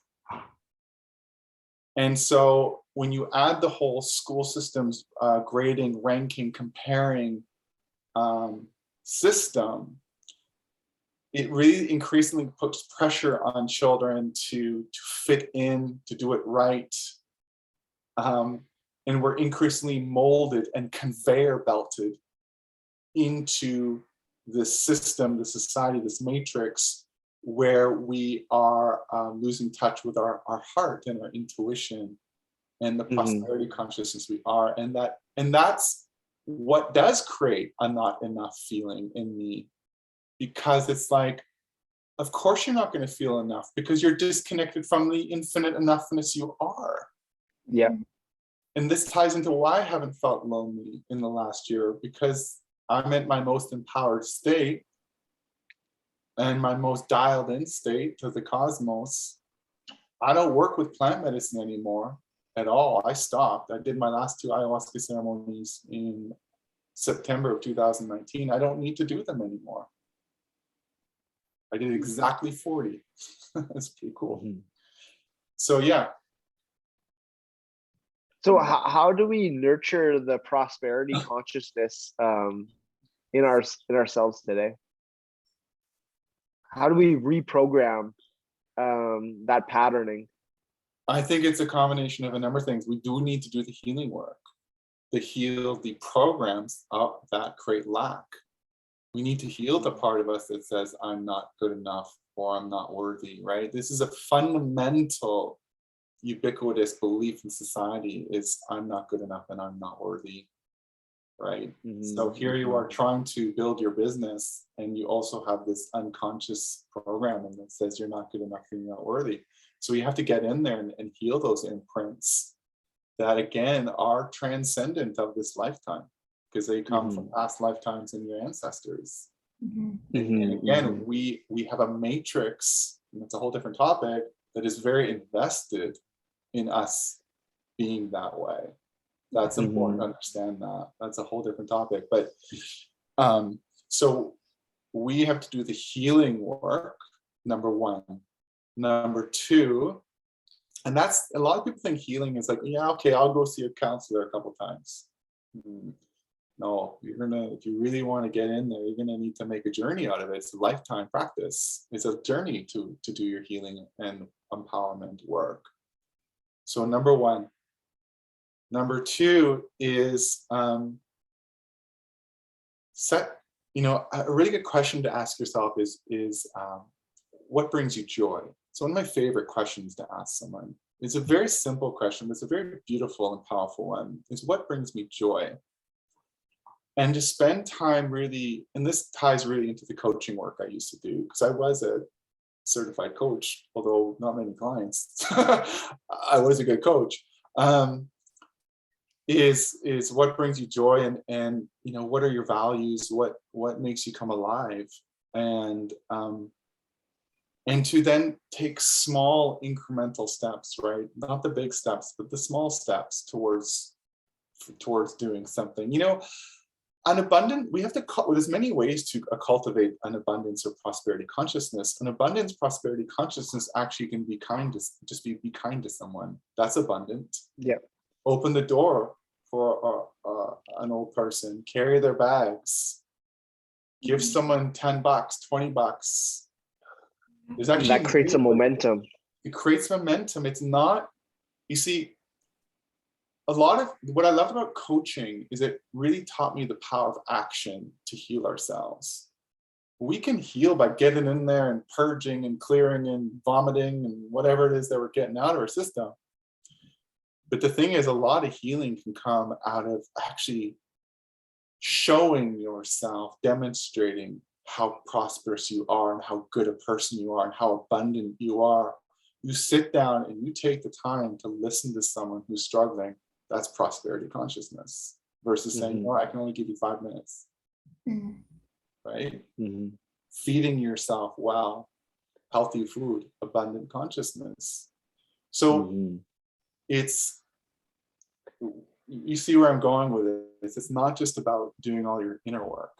And so when you add the whole school system's grading, ranking, comparing system, it really increasingly puts pressure on children to fit in, to do it right. And we're increasingly molded and conveyor belted into this system, the society, this matrix, where we are losing touch with our heart and our intuition and the prosperity consciousness we are. And that's what does create a not enough feeling in me, because it's like, of course you're not going to feel enough because you're disconnected from the infinite enoughness you are. Yeah. And this ties into why I haven't felt lonely in the last year, because I'm at my most empowered state and my most dialed in state to the cosmos. I don't work with plant medicine anymore at all. I stopped. I did my last 2 ayahuasca ceremonies in September of 2019. I don't need to do them anymore. I did exactly 40. That's pretty cool. Mm-hmm. So yeah. So how do we nurture the prosperity consciousness in ourselves today? How do we reprogram that patterning? I think it's a combination of a number of things. We do need to do the healing work to heal the programs that create lack. We need to heal the part of us that says, I'm not good enough or I'm not worthy, right? This is a fundamental, ubiquitous belief in society, is I'm not good enough and I'm not worthy, right? Mm-hmm. So here you are trying to build your business and you also have this unconscious programming that says you're not good enough and you're not worthy. So you have to get in there and heal those imprints that, again, are transcendent of this lifetime, because they come from past lifetimes and your ancestors. And again, we have a matrix, and it's a whole different topic, that is very invested in us being that way. That's important to understand that. That's a whole different topic. But so we have to do the healing work, number one. Number two, and that's, a lot of people think healing is like, yeah, okay, I'll go see a counselor a couple times. No, if you really want to get in there, you're gonna need to make a journey out of it. It's a lifetime practice. It's a journey to do your healing and empowerment work. So number one. Number two is a really good question to ask yourself is what brings you joy? It's one of my favorite questions to ask someone. It's a very simple question, but it's a very beautiful and powerful one, is what brings me joy? And to spend time really, and this ties really into the coaching work I used to do, because I was a certified coach, although not many clients. I was a good coach. Is what brings you joy, and what are your values? What makes you come alive? And to then take small incremental steps, right? Not the big steps, but the small steps towards doing something. An abundant, we have to, there's many ways to cultivate an abundance or prosperity consciousness. An abundance prosperity consciousness actually can be kind to, just be kind to someone. That's abundant. Yeah. Open the door for an old person, carry their bags, give someone $10, $20. There's actually, that creates a momentum. It creates momentum. It's not, you see, a lot of what I loved about coaching is it really taught me the power of action to heal ourselves. We can heal by getting in there and purging and clearing and vomiting and whatever it is that we're getting out of our system. But the thing is, a lot of healing can come out of actually showing yourself, demonstrating how prosperous you are and how good a person you are and how abundant you are. You sit down and you take the time to listen to someone who's struggling. That's prosperity consciousness versus saying, no, I can only give you 5 minutes. Right? Feeding yourself well, healthy food, abundant consciousness. So it's, you see where I'm going with it. It's not just about doing all your inner work.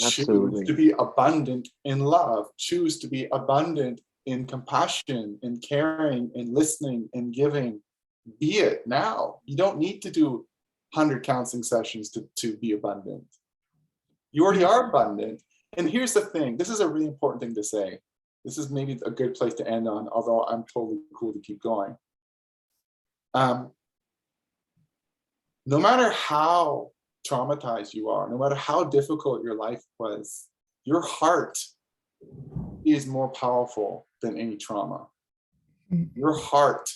Absolutely. Choose to be abundant in love. Choose to be abundant in compassion, in caring, in listening, in giving. Be it now. You don't need to do 100 counseling sessions to be abundant. You already are abundant. And here's the thing. This is a really important thing to say. This is maybe a good place to end on, although I'm totally cool to keep going. No matter how traumatized you are, no matter how difficult your life was, your heart is more powerful than any trauma. Your heart,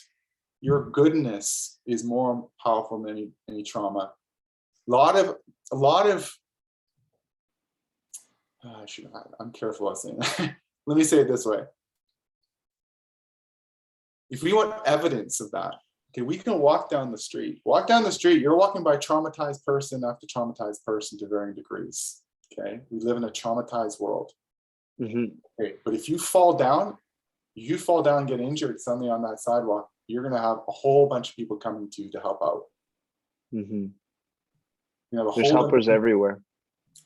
your goodness is more powerful than any trauma. a lot of I'm careful about saying that. Let me say it this way. If we want evidence of that, okay, we can walk down the street. You're walking by traumatized person after traumatized person to varying degrees. Okay, we live in a traumatized world. Okay, but if you fall down, and get injured suddenly on that sidewalk, you're going to have a whole bunch of people coming to you to help out. You know, there's helpers everywhere.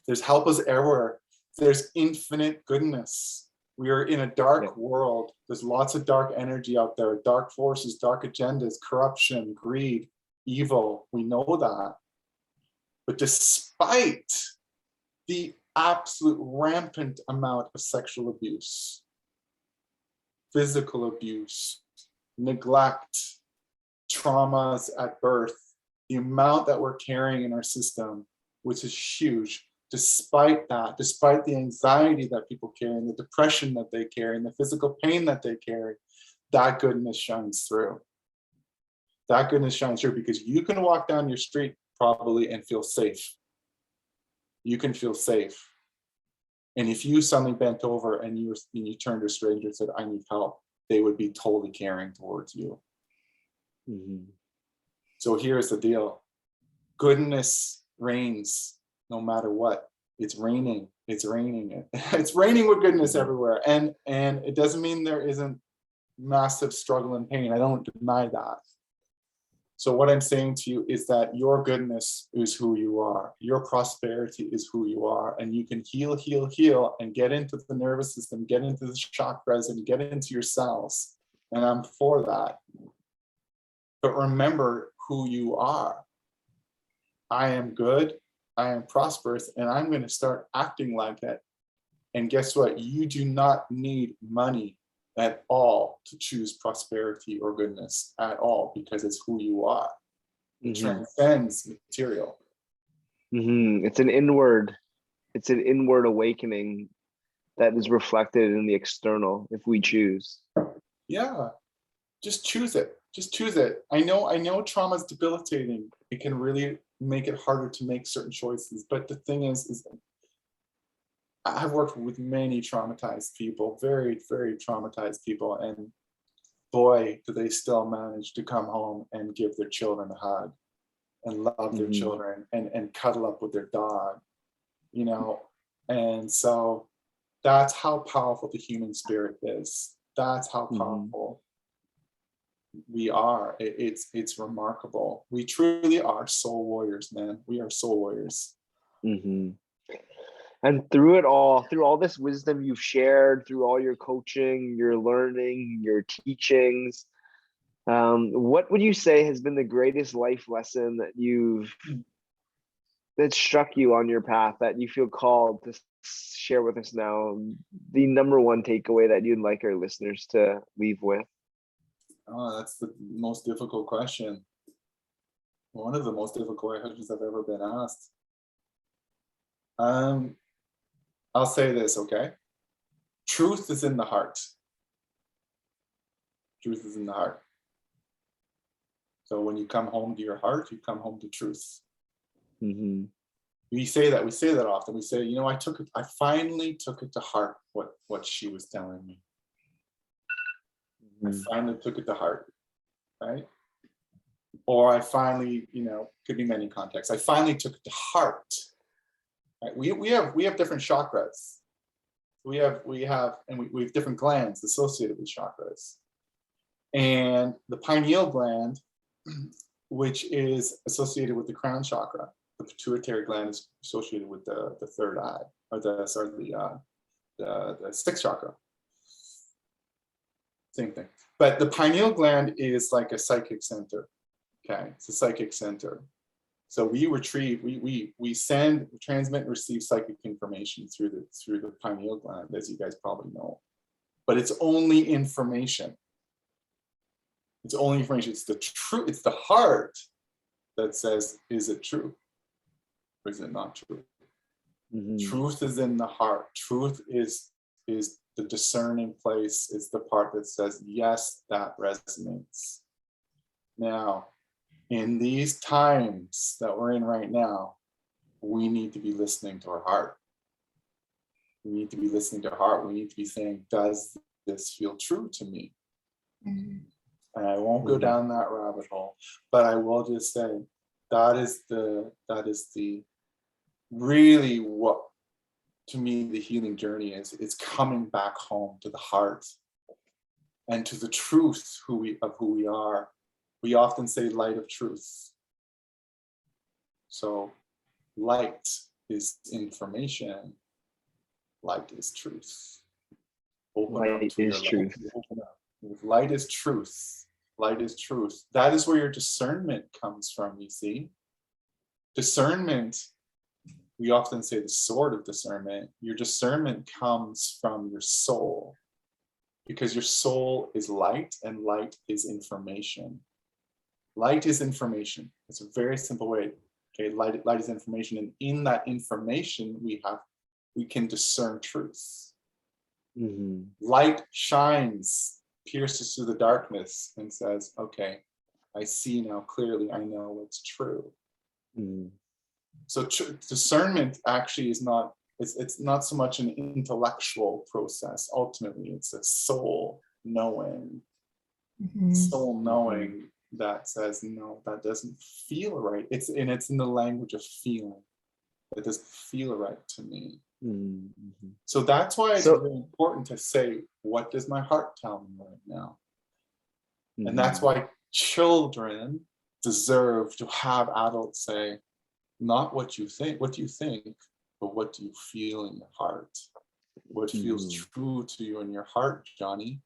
There's helpers everywhere. There's infinite goodness. We are in a dark world. There's lots of dark energy out there, dark forces, dark agendas, corruption, greed, evil. We know that. But despite the absolute rampant amount of sexual abuse, physical abuse, neglect, traumas at birth, the amount that we're carrying in our system, which is huge, despite that, despite the anxiety that people carry and the depression that they carry and the physical pain that they carry, that goodness shines through. That goodness shines through because you can walk down your street probably and feel safe. You can feel safe. And if you suddenly bent over and you turned to a stranger and said, I need help, they would be totally caring towards you. So here's the deal. Goodness reigns no matter what. It's raining. It's raining with goodness everywhere. And it doesn't mean there isn't massive struggle and pain. I don't deny that. So what I'm saying to you is that your goodness is who you are. Your prosperity is who you are. And you can heal, and get into the nervous system, get into the chakras, and get into your cells. And I'm for that. But remember who you are. I am good, I am prosperous, and I'm going to start acting like it. And guess what? You do not need money at all to choose prosperity or goodness at all, because it's who you are. It transcends material. It's an inward awakening that is reflected in the external if we choose. Yeah, just choose it. I know trauma is debilitating. It can really make it harder to make certain choices. But the thing is I've worked with many traumatized people, very, very traumatized people, and boy, do they still manage to come home and give their children a hug and love their children and cuddle up with their dog, you know? And so that's how powerful the human spirit is. That's how powerful we are. It's remarkable. We truly are soul warriors, man. We are soul warriors. And through it all, through all this wisdom you've shared, through all your coaching, your learning, your teachings, what would you say has been the greatest life lesson that struck you on your path, that you feel called to share with us now? The number one takeaway that you'd like our listeners to leave with? Oh, that's the most difficult question. One of the most difficult questions I've ever been asked. I'll say this, okay? Truth is in the heart. Truth is in the heart. So when you come home to your heart, you come home to truth. We say that often. We say, I finally took it to heart, what she was telling me. I finally took it to heart, right? Or I finally, could be many contexts. I finally took it to heart. Right? We have different chakras. We have different glands associated with chakras. And the pineal gland, which is associated with the crown chakra, the pituitary gland is associated with the third eye, or the sixth chakra. Same thing. But the pineal gland is like a psychic center. Okay, it's a psychic center. So we retrieve, we send, transmit, and receive psychic information through the pineal gland, as you guys probably know. But it's only information. It's only information. It's the truth. It's the heart that says, is it true? Or is it not true? Truth is in the heart. Truth is the discerning place. It's the part that says, yes, that resonates. Now, in these times that we're in right now, we need to be listening to our heart. We need to be listening to our heart. We need to be saying, does this feel true to me? And I won't go down that rabbit hole, but I will just say that is the really what, to me, the healing journey is. It's coming back home to the heart and to the truth of who we are. We often say light of truth. So light is information. Light is truth. Light is truth. Light is truth. Light is truth. That is where your discernment comes from, you see. Discernment, we often say the sword of discernment. Your discernment comes from your soul, because your soul is light and light is information. Light is information. It's a very simple way. Okay, light is information, and in that information we can discern truth. Light shines, pierces through the darkness, and says, okay, I see now clearly, I know what's true. So discernment actually is not, it's not so much an intellectual process. Ultimately, it's a soul knowing. Soul knowing that says, no, that doesn't feel right. It's in the language of feeling. It doesn't feel right to me. So that's why it's really important to say, what does my heart tell me right now? And that's why children deserve to have adults say, not what you think, but what do you feel in your heart? What feels true to you in your heart, Johnny?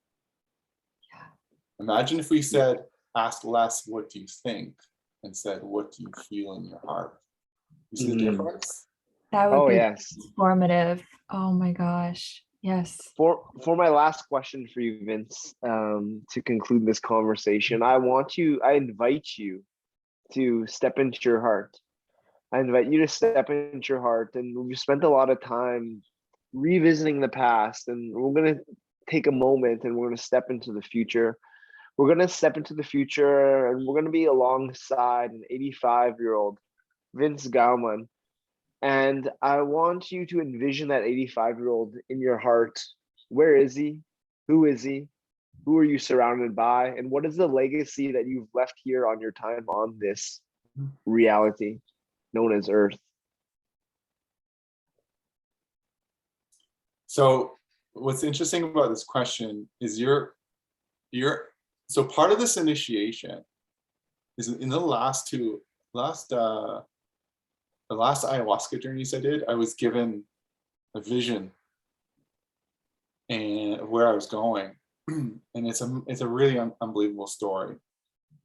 Imagine if we said, ask less, what do you think? And said, what do you feel in your heart? You see the difference? That would be transformative. Oh my gosh. Yes. For my last question for you, Vince, to conclude this conversation, I invite you to step into your heart. I invite you to step into your heart, and we've spent a lot of time revisiting the past, and we're going to take a moment and we're going to step into the future. We're going to step into the future, and we're going to be alongside an 85-year-old Vince Gowmon. And I want you to envision that 85-year-old in your heart. Where is he? Who is he? Who are you surrounded by? And what is the legacy that you've left here on your time on this reality known as Earth? So what's interesting about this question is so part of this initiation is in the last ayahuasca journeys I did, I was given a vision and where I was going. And it's a really unbelievable story.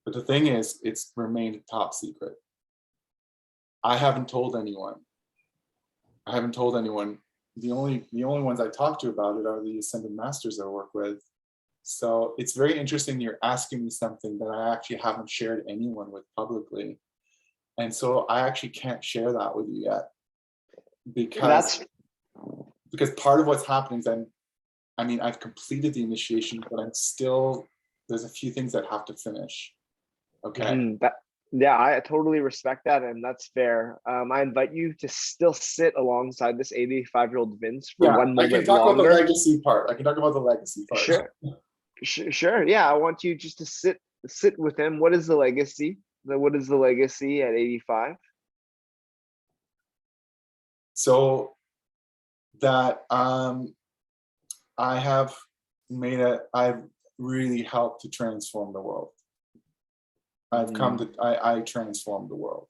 But the thing is, it's remained top secret. I haven't told anyone. The only ones I talk to about it are the ascended masters I work with. So it's very interesting you're asking me something that I actually haven't shared anyone with publicly. And so I actually can't share that with you yet. Because part of what's happening is I've completed the initiation, but there's a few things that have to finish. Okay. I totally respect that, and that's fair. I invite you to still sit alongside this 85-year-old Vince for 1 moment I can talk longer. about the legacy part. Sure. Yeah, I want you just to sit with him. What is the legacy? What is the legacy at 85? So that I've really helped to transform the world. I transformed the world.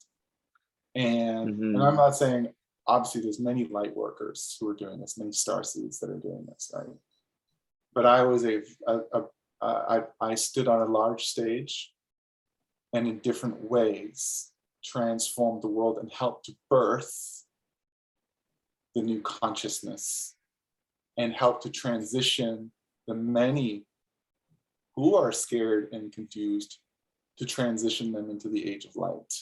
And I'm not saying, obviously there's many light workers who are doing this, many starseeds that are doing this, right? But I stood on a large stage and in different ways transformed the world and helped to birth the new consciousness and helped to transition the many who are scared and confused, to transition them into the age of light.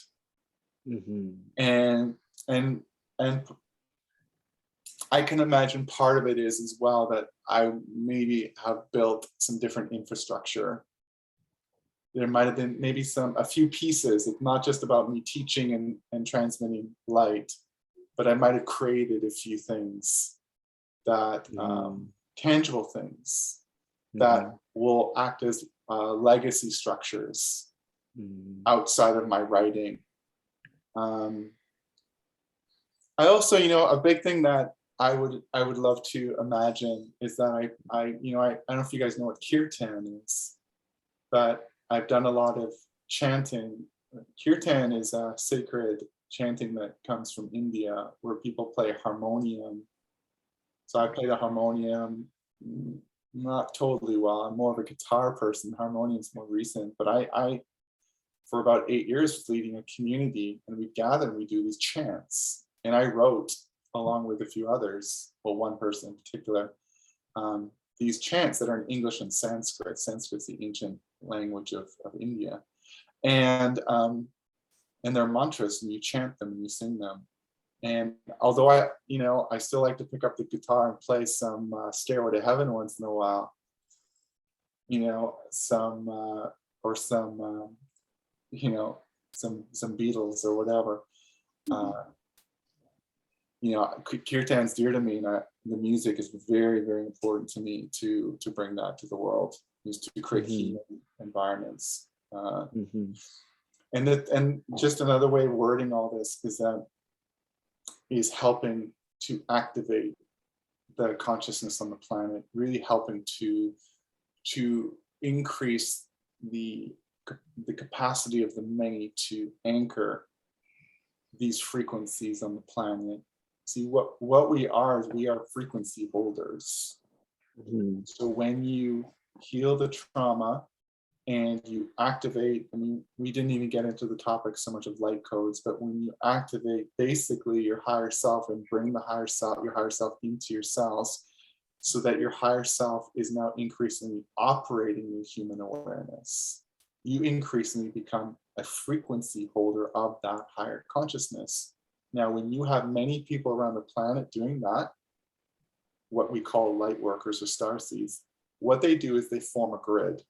And I can imagine part of it is as well that I maybe have built some different infrastructure there might have been maybe a few pieces. It's not just about me teaching and transmitting light, but I might have created a few things that tangible things that will act as legacy structures outside of my writing. I also, a big thing that I would love to imagine is that I don't know if you guys know what kirtan is, but I've done a lot of chanting. Kirtan is a sacred chanting that comes from India, where people play harmonium. So I play the harmonium, not totally well. I'm more of a guitar person. Harmonium's more recent, but I for about 8 years was leading a community, and we gather and we do these chants. And I wrote, along with a few others, well, one person in particular, these chants that are in English and Sanskrit. Sanskrit's the ancient language of India. And they're mantras, and you chant them and you sing them. And although I still like to pick up the guitar and play some Stairway to Heaven once in a while, some Beatles or whatever. Kirtan's dear to me, and the music is very, very important to me to bring that to the world, is to create healing environments. And just another way of wording all this is helping to activate the consciousness on the planet, really helping to increase the capacity of the many to anchor these frequencies on the planet. See, what we are is we are frequency holders. So when you heal the trauma and you activate, we didn't even get into the topic so much of light codes, but when you activate basically your higher self and bring your higher self into your cells, so that your higher self is now increasingly operating in human awareness, you increasingly become a frequency holder of that higher consciousness. Now, when you have many people around the planet doing that, what we call light workers or starseeds, what they do is they form a grid.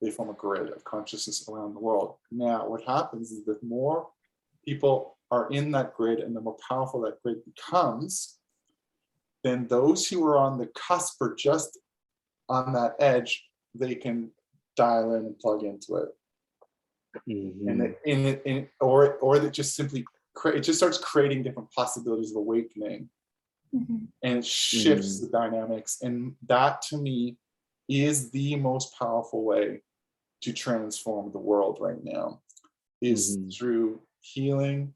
They form a grid of consciousness around the world. Now, what happens is that more people are in that grid and the more powerful that grid becomes, then those who are on the cusp or just on that edge, they can dial in and plug into it. Or that just simply it just starts creating different possibilities of awakening, and it shifts the dynamics. And that, to me, is the most powerful way to transform the world right now, is through healing,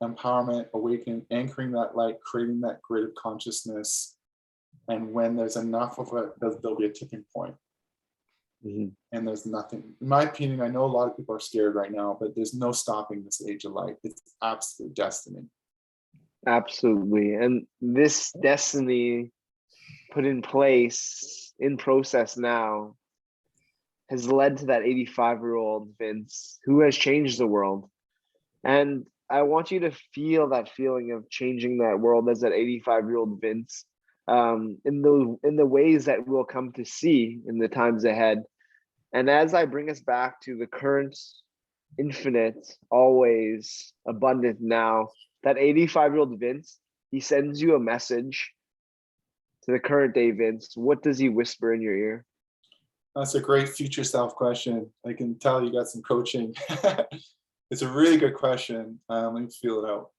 empowerment, awakening, anchoring that light, creating that grid of consciousness. And when there's enough of it, there'll be a tipping point. And there's nothing, in my opinion, I know a lot of people are scared right now, but there's no stopping this age of light. It's absolute destiny. Absolutely. And this destiny put in place, in process now, has led to that 85-year-old Vince who has changed the world. And I want you to feel that feeling of changing that world as that 85-year-old Vince, in the ways that we'll come to see in the times ahead. And as I bring us back to the current, infinite, always abundant now, that 85-year-old Vince, he sends you a message to the current day Vince. What does he whisper in your ear? That's a great future self question. I can tell you got some coaching. It's a really good question. Let me feel it out.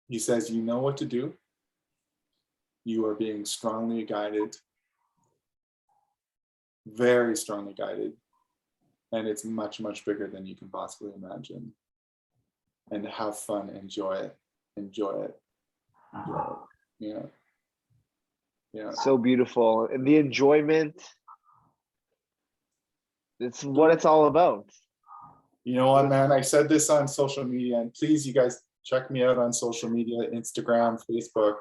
He says, you know what to do. You are being strongly guided, very strongly guided. And it's much, much bigger than you can possibly imagine. And have fun, enjoy it, enjoy it, enjoy it. Yeah. So beautiful. And the enjoyment, it's what it's all about. You know what, man? I said this on social media, and please, you guys, check me out on social media, Instagram, Facebook.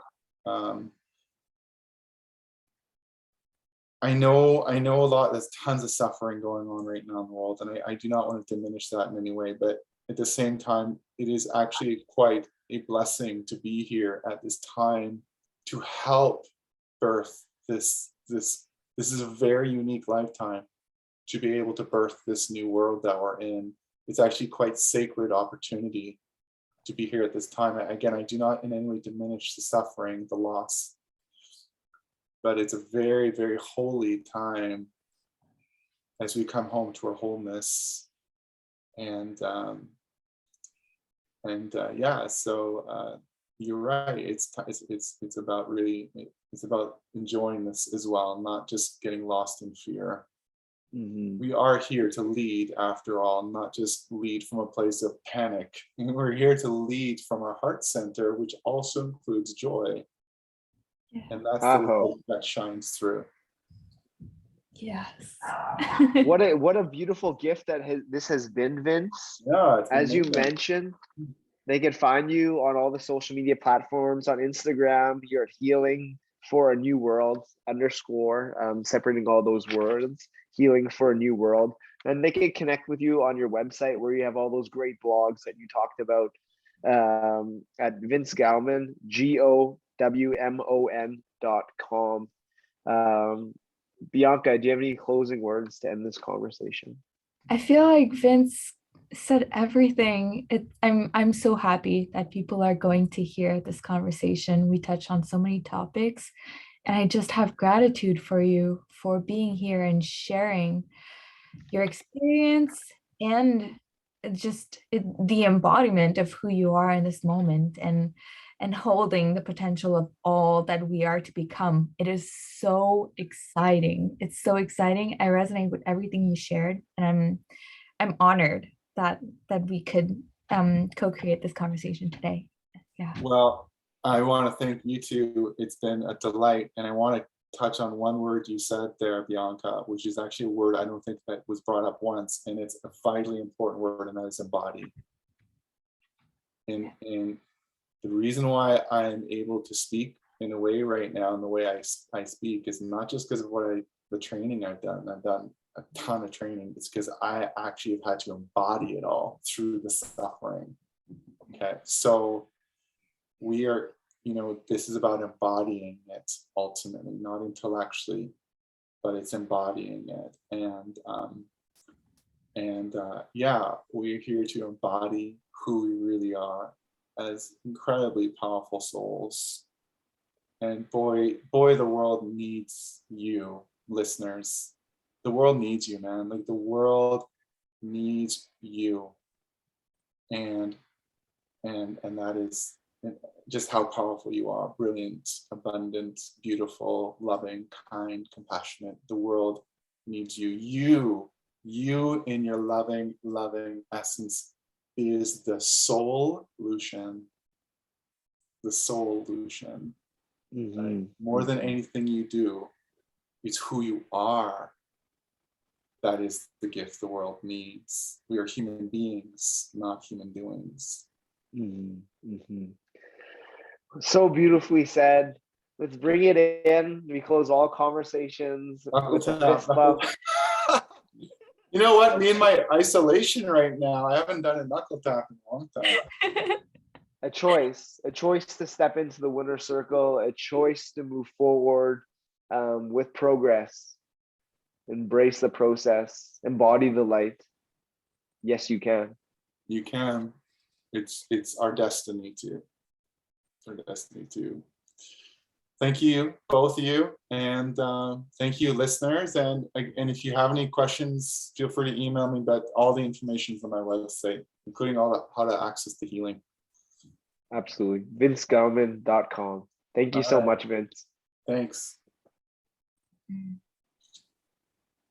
I know a lot, there's tons of suffering going on right now in the world, and I do not want to diminish that in any way, but at the same time, it is actually quite a blessing to be here at this time to help birth this is a very unique lifetime to be able to birth this new world that we're in. It's actually quite sacred opportunity to be here at this time. Again, I do not in any way diminish the suffering, the loss, but it's a very, very holy time as we come home to our wholeness. And yeah, so you're right. It's about really, it's about enjoying this as well, not just getting lost in fear. Mm-hmm. We are here to lead, after all, not just lead from a place of panic. We're here to lead from our heart center, which also includes joy. Yeah. And that's the light that shines through. Yes. What a beautiful gift that this has been, Vince. Yeah, as you mentioned, they can find you on all the social media platforms, on Instagram. You're at Healing for a New World _ separating all those words, Healing for a New World. And they can connect with you on your website where you have all those great blogs that you talked about at Vince Gowmon, GOWMON.com. Bianca, do you have any closing words to end this conversation? I feel like Vince said everything. I'm so happy that people are going to hear this conversation. We touched on so many topics, and I just have gratitude for you for being here and sharing your experience and just the embodiment of who you are in this moment, and holding the potential of all that we are to become. It is so exciting. It's so exciting. I resonate with everything you shared, and I'm honored that we could co-create this conversation today. Yeah. Well, I want to thank you too. It's been a delight, and I want to touch on one word you said there, Bianca, which is actually a word I don't think that was brought up once, and it's a vitally important word, and that is embody. And the reason why I'm able to speak in a way right now, and the way I speak, is not just because of the training I've done. I've done a ton of training. It's because I actually have had to embody it all through the suffering. Okay, so we are, this is about embodying it ultimately, not intellectually, but it's embodying it. And yeah, we're here to embody who we really are as incredibly powerful souls. And boy, the world needs you, listeners. The world needs you, man. Like, the world needs you. And that is just how powerful you are. Brilliant, abundant, beautiful, loving, kind, compassionate. The world needs you. You in your loving essence is the solution. The solution. Mm-hmm. Right? More than anything you do, it's who you are. That is the gift the world needs. We are human beings, not human doings. Mm-hmm. Mm-hmm. So beautifully said. Let's bring it in. We close all conversations with a fist bump. You know what? Me and my isolation right now, I haven't done a knuckle tap in a long time. A choice to step into the winner circle, a choice to move forward with progress. Embrace the process, embody the light. Yes, you can. You can. It's our destiny to. It's our destiny to. Thank you, both of you, and thank you, listeners. And if you have any questions, feel free to email me. But all the information is on my website, including how to access the healing. Absolutely. VinceGowmon.com. Thank you so much, Vince. Thanks. Mm.